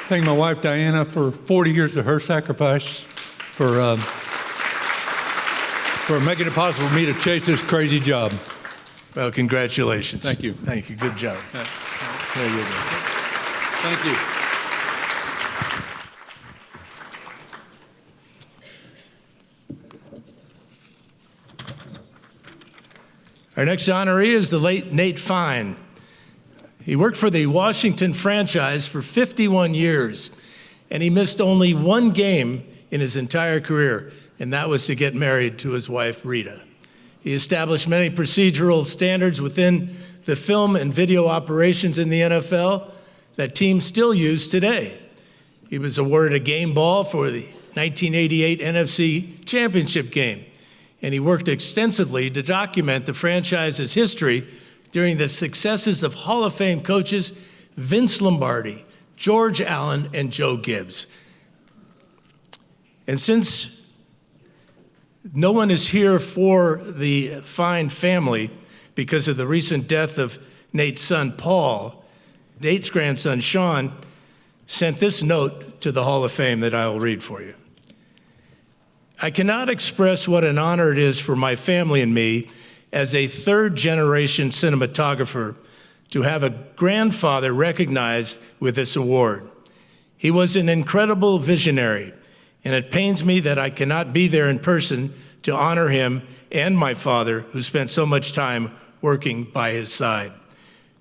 thank my wife Diana for 40 years of her sacrifice for making it possible for me to chase this crazy job. Well, congratulations. Thank you. Thank you. Good job. Yeah. There you go. Thank you. Our next honoree is the late Nate Fine. He worked for the Washington franchise for 51 years, and he missed only one game in his entire career, and that was to get married to his wife, Rita. He established many procedural standards within the film and video operations in the NFL that teams still use today. He was awarded a game ball for the 1988 NFC Championship game, and he worked extensively to document the franchise's history during the successes of Hall of Fame coaches Vince Lombardi, George Allen, and Joe Gibbs. And since no one is here for the Fine family because of the recent death of Nate's son, Paul, Nate's grandson, Sean, sent this note to the Hall of Fame that I will read for you. I cannot express what an honor it is for my family and me as a third-generation cinematographer to have a grandfather recognized with this award. He was an incredible visionary, and it pains me that I cannot be there in person to honor him and my father, who spent so much time working by his side.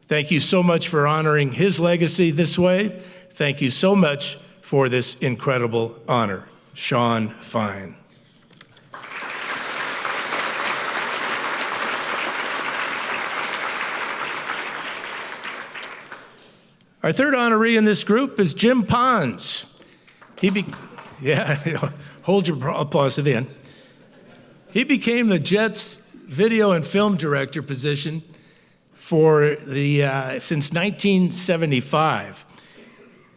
Thank you so much for honoring his legacy this way. Thank you so much for this incredible honor. Sean Fine. Our third honoree in this group is Jim Pons. Hold your applause to the end. He became the Jets' video and film director position since 1975.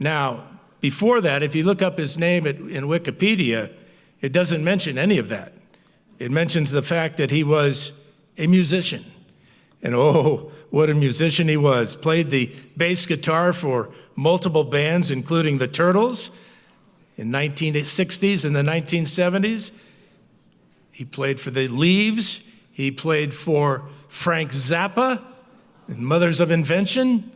Now, before that, if you look up his name in Wikipedia, it doesn't mention any of that. It mentions the fact that he was a musician. And oh, what a musician he was. Played the bass guitar for multiple bands, including the Turtles in the 1960s and the 1970s. He played for the Leaves. He played for Frank Zappa and Mothers of Invention.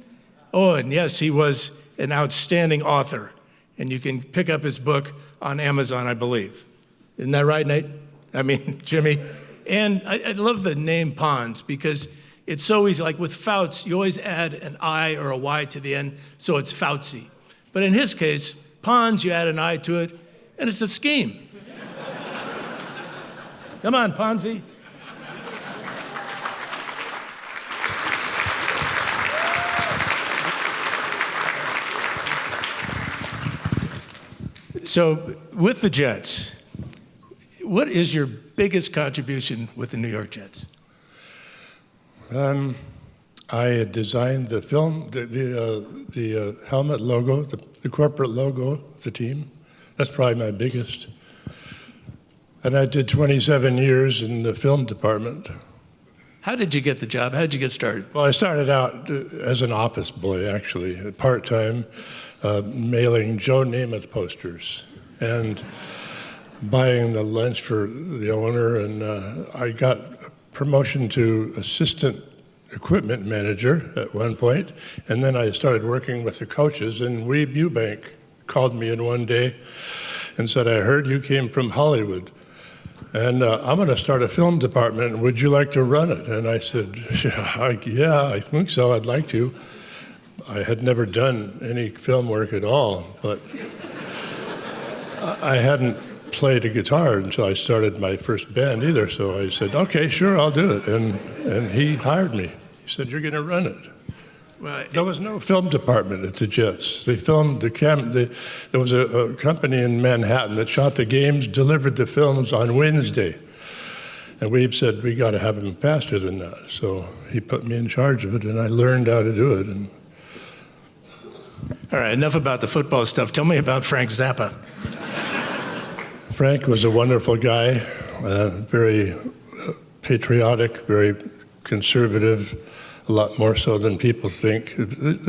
Oh, and yes, he was an outstanding author. And you can pick up his book on Amazon, I believe. Isn't that right, Nate? I mean, Jimmy. And I love the name Pons because It's so easy. Like with Fouts, you always add an I or a Y to the end, so it's Foutsy. But in his case, Pons, you add an I to it, and it's a scheme. Come on, Ponzi. So with the Jets, what is your biggest contribution with the New York Jets? I had designed the film, the helmet logo, the corporate logo of the team. That's probably my biggest. And I did 27 years in the film department. How did you get the job? How did you get started? Well, I started out as an office boy, actually, part-time, mailing Joe Namath posters and buying the lunch for the owner. And I got a promotion to assistant equipment manager at one point, and then I started working with the coaches. And Weeb Eubank called me in one day and said, "I heard you came from Hollywood, and I'm going to start a film department. Would you like to run it?" And I said, "Yeah, I think so. I'd like to." I had never done any film work at all, but I hadn't played a guitar until I started my first band either. So I said, "Okay, sure, I'll do it." And he hired me. He said, "You're going to run it." Well, there was no film department at the Jets. They filmed there was a company in Manhattan that shot the games, delivered the films on Wednesday. And Weeb said, "We got to have them faster than that." So he put me in charge of it, and I learned how to do it. And all right, enough about the football stuff. Tell me about Frank Zappa. Frank was a wonderful guy, very patriotic, very conservative, a lot more so than people think.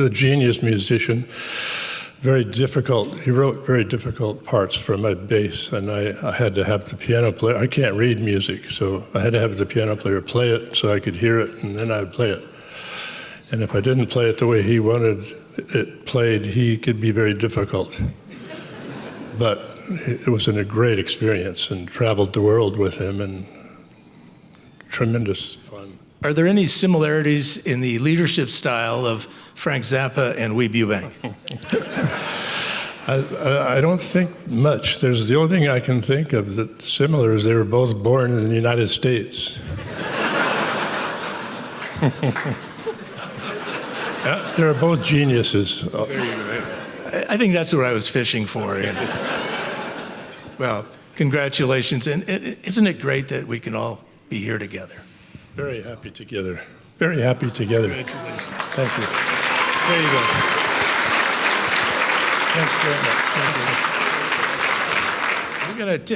A genius musician, very difficult. He wrote very difficult parts for my bass, and I had to have the piano player. I can't read music, so I had to have the piano player play it so I could hear it, and then I would play it. And if I didn't play it the way he wanted it played, he could be very difficult. But it was a great experience, and traveled the world with him, and tremendous fun. Are there any similarities in the leadership style of Frank Zappa and Weeb Eubank? I don't think much. There's the only thing I can think of that's similar is they were both born in the United States. Yeah, they were both geniuses. There you go. I think that's what I was fishing for. Well, congratulations. And isn't it great that we can all be here together? Very happy together. Very happy together. Congratulations. Thank you. There you go. Thanks very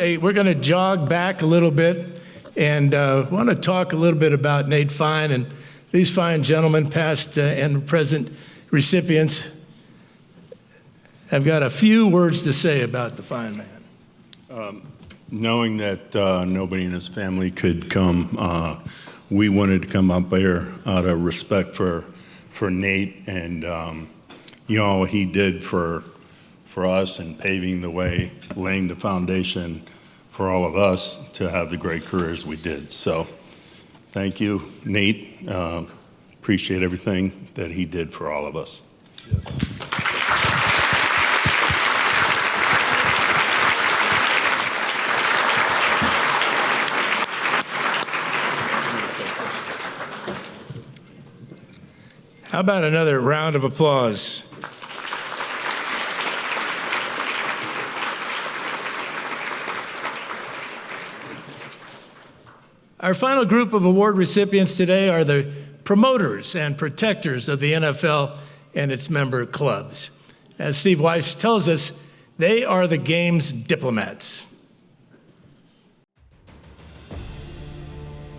much. We're going to jog back a little bit and want to talk a little bit about Nate Fine and these fine gentlemen, past and present recipients. I've got a few words to say about the fine man. Knowing that nobody in his family could come, we wanted to come up here out of respect for Nate and what he did for us and paving the way, laying the foundation for all of us to have the great careers we did. So thank you, Nate. Appreciate everything that he did for all of us. Yes. How about another round of applause? Our final group of award recipients today are the promoters and protectors of the NFL and its member clubs. As Steve Weiss tells us, they are the game's diplomats.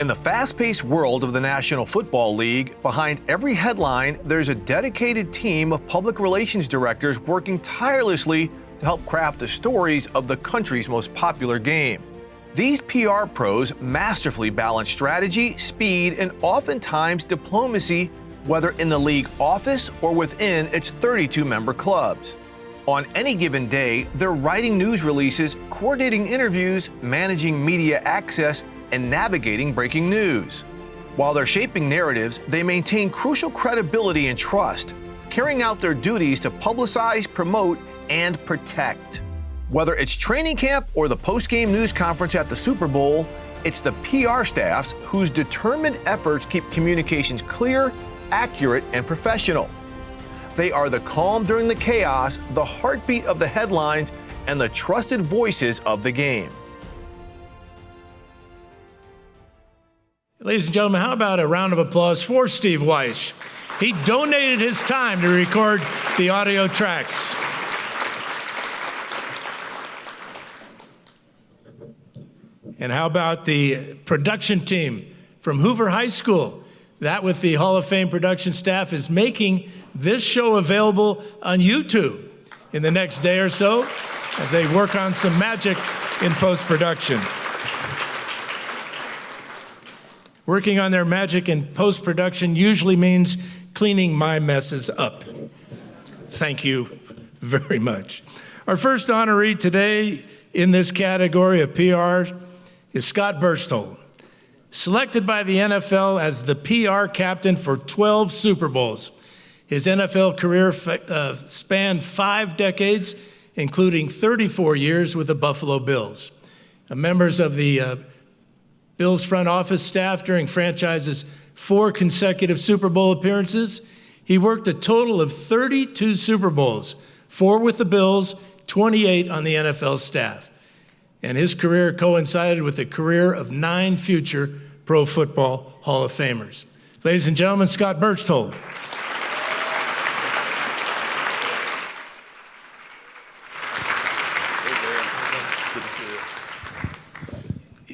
In the fast-paced world of the National Football League, behind every headline, there's a dedicated team of public relations directors working tirelessly to help craft the stories of the country's most popular game. These PR pros masterfully balance strategy, speed, and oftentimes diplomacy, whether in the league office or within its 32-member clubs. On any given day, they're writing news releases, coordinating interviews, managing media access, and navigating breaking news. While they're shaping narratives, they maintain crucial credibility and trust, carrying out their duties to publicize, promote, and protect. Whether it's training camp or the post-game news conference at the Super Bowl, it's the PR staffs whose determined efforts keep communications clear, accurate, and professional. They are the calm during the chaos, the heartbeat of the headlines, and the trusted voices of the game. Ladies and gentlemen, how about a round of applause for Steve Weiss? He donated his time to record the audio tracks. And how about the production team from Hoover High School? That, with the Hall of Fame production staff, is making this show available on YouTube in the next day or so as they work on some magic in post-production. Working on their magic in post-production usually means cleaning my messes up. Thank you very much. Our first honoree today in this category of PR is Scott Berchtold, selected by the NFL as the PR captain for 12 Super Bowls. His NFL career spanned 5 decades, including 34 years with the Buffalo Bills. Members of the Bills front office staff during franchise's 4 consecutive Super Bowl appearances. He worked a total of 32 Super Bowls, 4 with the Bills, 28 on the NFL staff. And his career coincided with the career of 9 future Pro Football Hall of Famers. Ladies and gentlemen, Scott Berchtold.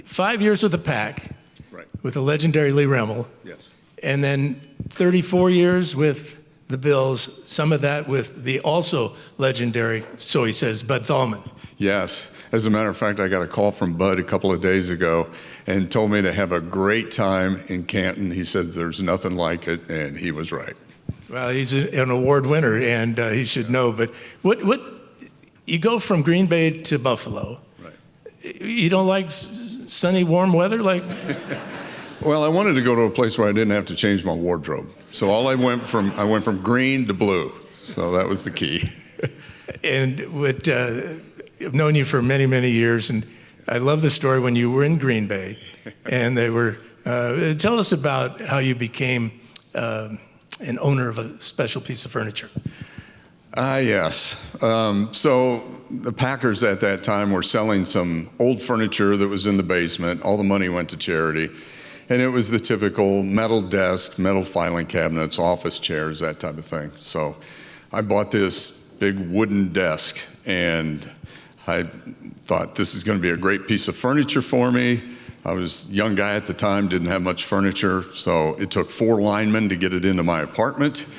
5 years with the Pack, Right. with the legendary Lee Remmel. Yes. And then 34 years with the Bills, some of that with the also legendary, so he says, Bud Thalman. Yes. As a matter of fact, I got a call from Bud a couple of days ago and told me to have a great time in Canton. He said there's nothing like it, and he was right. Well, he's an award winner, and he should know. But what you go from Green Bay to Buffalo. Right. You don't like sunny, warm weather? Well, I wanted to go to a place where I didn't have to change my wardrobe. So I went from green to blue. So that was the key. And I've known you for many, many years, and I love the story when you were in Green Bay, and they were. Tell us about how you became an owner of a special piece of furniture. Yes. So the Packers at that time were selling some old furniture that was in the basement. All the money went to charity. And it was the typical metal desk, metal filing cabinets, office chairs, that type of thing. So I bought this big wooden desk, and I thought this is going to be a great piece of furniture for me. I was a young guy at the time, didn't have much furniture, so it took 4 linemen to get it into my apartment.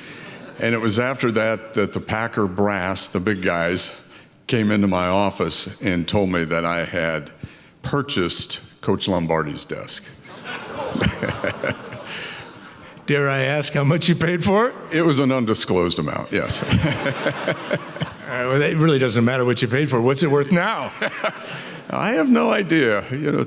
And it was after that that the Packer brass, the big guys, came into my office and told me that I had purchased Coach Lombardi's desk. Dare I ask how much you paid for it? It was an undisclosed amount, yes. Well, it really doesn't matter what you paid for. What's it worth now? I have no idea. You know,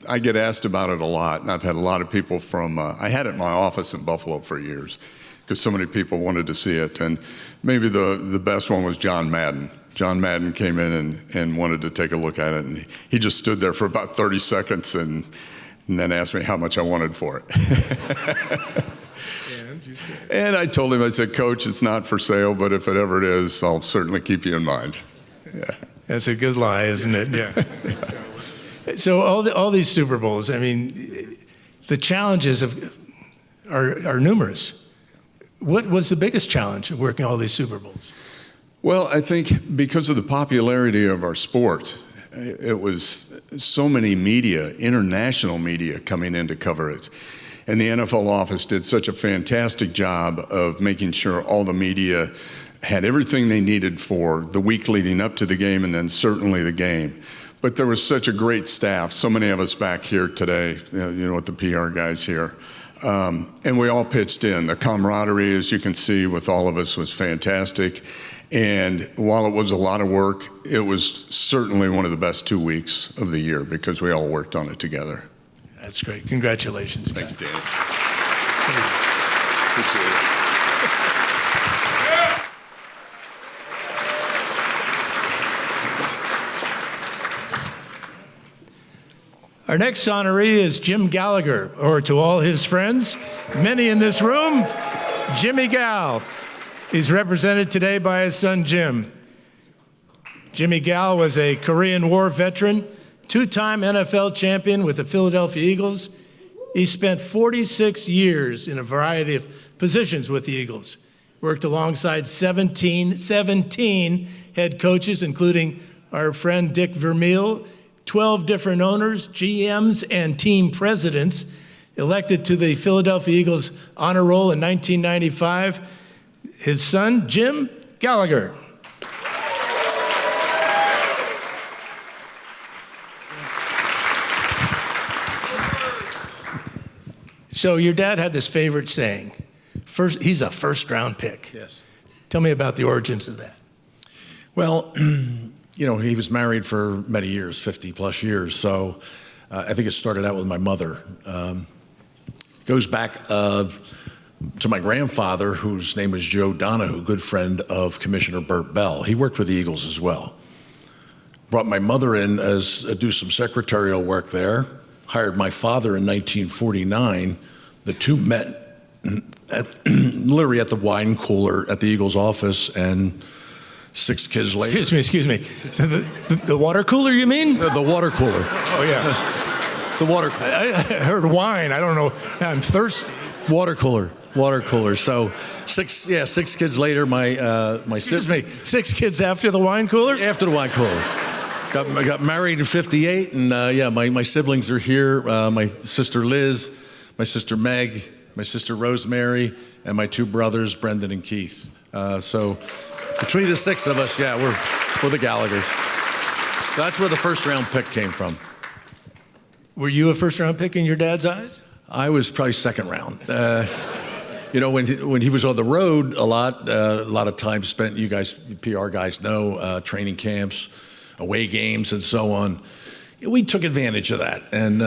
I get asked about it a lot, and I've had a lot of people from, I had it in my office in Buffalo for years because so many people wanted to see it. And maybe the best one was John Madden. John Madden came in and wanted to take a look at it, and he just stood there for about 30 seconds and then asked me how much I wanted for it. And I told him, I said, Coach, it's not for sale, but if it ever is, I'll certainly keep you in mind. Yeah. That's a good lie, isn't it? Yeah. So all these Super Bowls, I mean, the challenges are numerous. What was the biggest challenge of working all these Super Bowls? Well, I think because of the popularity of our sport, it was so many media, international media, coming in to cover it. And the NFL office did such a fantastic job of making sure all the media had everything they needed for the week leading up to the game and then certainly the game. But there was such a great staff, so many of us back here today, you know, with the PR guys here. And we all pitched in. The camaraderie, as you can see, with all of us was fantastic. And while it was a lot of work, it was certainly one of the best 2 weeks of the year because we all worked on it together. That's great. Congratulations. Thanks, Dan. Appreciate it. Our next honoree is Jim Gallagher, or to all his friends, many in this room, Jimmy Gal. He's represented today by his son, Jim. Jimmy Gal was a Korean War veteran, two-time NFL champion with the Philadelphia Eagles. He spent 46 years in a variety of positions with the Eagles. Worked alongside 17 head coaches, including our friend Dick Vermeil, 12 different owners, GMs, and team presidents. Elected to the Philadelphia Eagles honor roll in 1995. His son, Jim Gallagher. So your dad had this favorite saying, he's a first-round pick. Yes. Tell me about the origins of that. Well, you know, he was married for many years, 50-plus years, so I think it started out with my mother. Goes back to my grandfather, whose name was Joe Donahue, good friend of Commissioner Burt Bell. He worked with the Eagles as well. Brought my mother in as do some secretarial work there. Hired my father in 1949. The two met literally at the wine cooler at the Eagles office, and 6 kids later. Excuse me. The water cooler, you mean? The water cooler. Oh, yeah. The water cooler. I heard wine. I don't know. I'm thirsty. Water cooler. So 6 kids later, my Excuse me. 6 kids after the wine cooler? After the wine cooler. Got married in 58, and my siblings are here. My sister Liz, my sister Meg, my sister Rosemary, and my 2 brothers, Brendan and Keith. So between the 6 of us, we're the Gallaghers. That's where the first-round pick came from. Were you a first-round pick in your dad's eyes? I was probably second round. You know, when he was on the road a lot of time spent, you guys, PR guys know, training camps, away games, and so on. We took advantage of that, and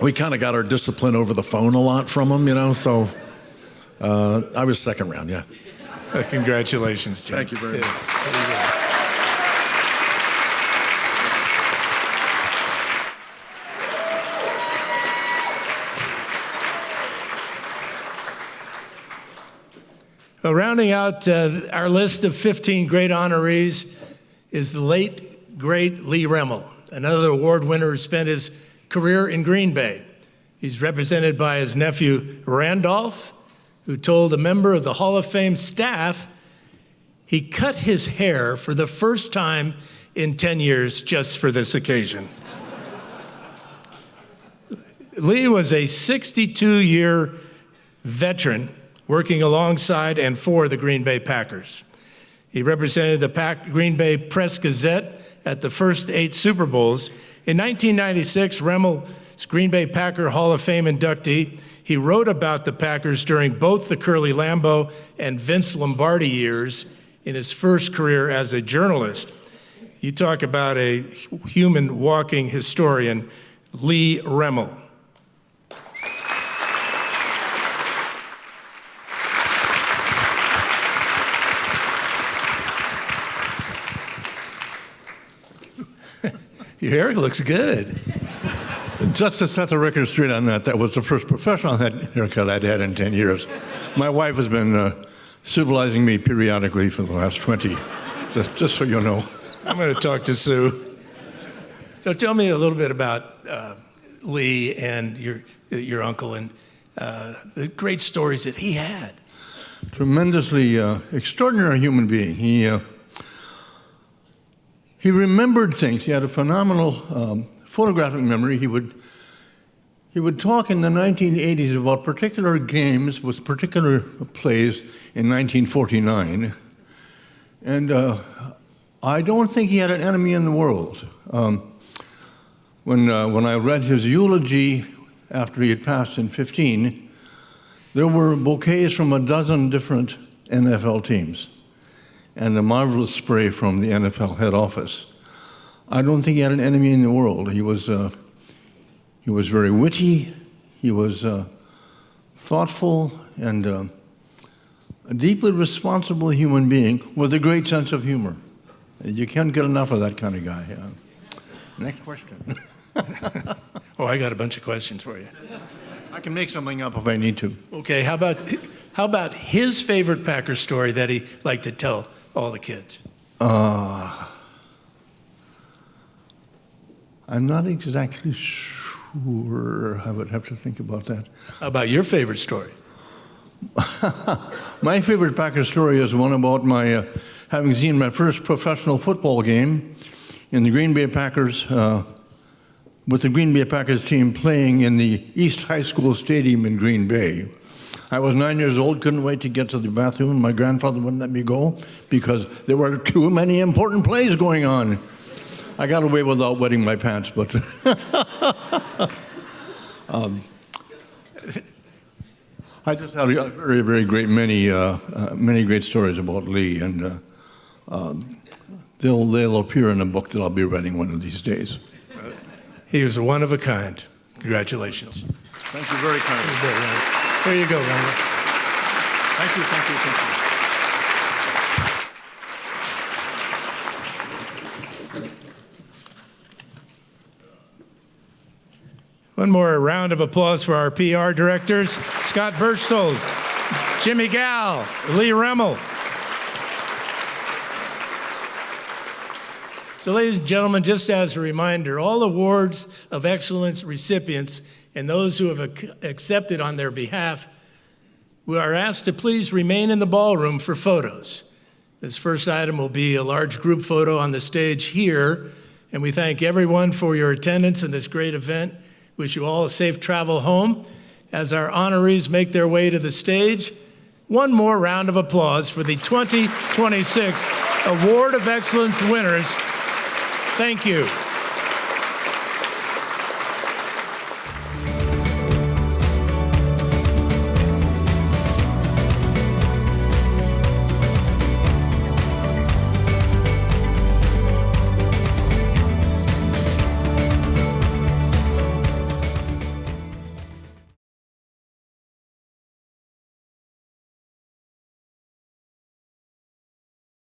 we kind of got our discipline over the phone a lot from him, you know, so I was second round, yeah. Congratulations, Jim. Thank you very much. Well, rounding out our list of 15 great honorees is the late, great Lee Remmel, another award winner who spent his career in Green Bay. He's represented by his nephew, Randolph, who told a member of the Hall of Fame staff he cut his hair for the first time in 10 years just for this occasion. Lee was a 62-year veteran working alongside and for the Green Bay Packers. He represented the Green Bay Press-Gazette at the first 8 Super Bowls. In 1996, Remmel's Green Bay Packer Hall of Fame inductee. He wrote about the Packers during both the Curly Lambeau and Vince Lombardi years in his first career as a journalist. You talk about a human walking historian, Lee Remmel. Your hair looks good. Just to set the record straight on that, that was the first professional haircut I'd had in 10 years. My wife has been civilizing me periodically for the last 20, just so you know. I'm going to talk to Sue. So tell me a little bit about Lee and your uncle and the great stories that he had. Tremendously extraordinary human being. He remembered things. He had a phenomenal photographic memory. He would talk in the 1980s about particular games with particular plays in 1949. And I don't think he had an enemy in the world. When I read his eulogy after he had passed in 15, there were bouquets from a dozen different NFL teams and a marvelous spray from the NFL head office. I don't think he had an enemy in the world. He He was very witty. He was thoughtful and a deeply responsible human being with a great sense of humor. You can't get enough of that kind of guy. Next question. Oh, I got a bunch of questions for you. I can make something up if I need to. Okay, how about his favorite Packers story that he liked to tell all the kids? I'm not exactly sure. I would have to think about that. How about your favorite story? My favorite Packers story is one about my having seen my first professional football game in the Green Bay Packers, with the Green Bay Packers team playing in the East High School Stadium in Green Bay. I was 9 years old, couldn't wait to get to the bathroom, and my grandfather wouldn't let me go because there were too many important plays going on. I got away without wetting my pants, but I just had a very, very great many great stories about Lee, and they'll appear in a book that I'll be writing one of these days. He was one of a kind. Congratulations. Thank you very kindly. There you go, Randall. Thank you, thank you, thank you. One more round of applause for our PR directors, Scott Berchtold, Jimmy Gal, Lee Remmel. So, ladies and gentlemen, just as a reminder, all awards of excellence recipients and those who have accepted on their behalf, we are asked to please remain in the ballroom for photos. This first item will be a large group photo on the stage here, and we thank everyone for your attendance in this great event. Wish you all a safe travel home. As our honorees make their way to the stage, one more round of applause for the 2026 Award of Excellence winners. Thank you.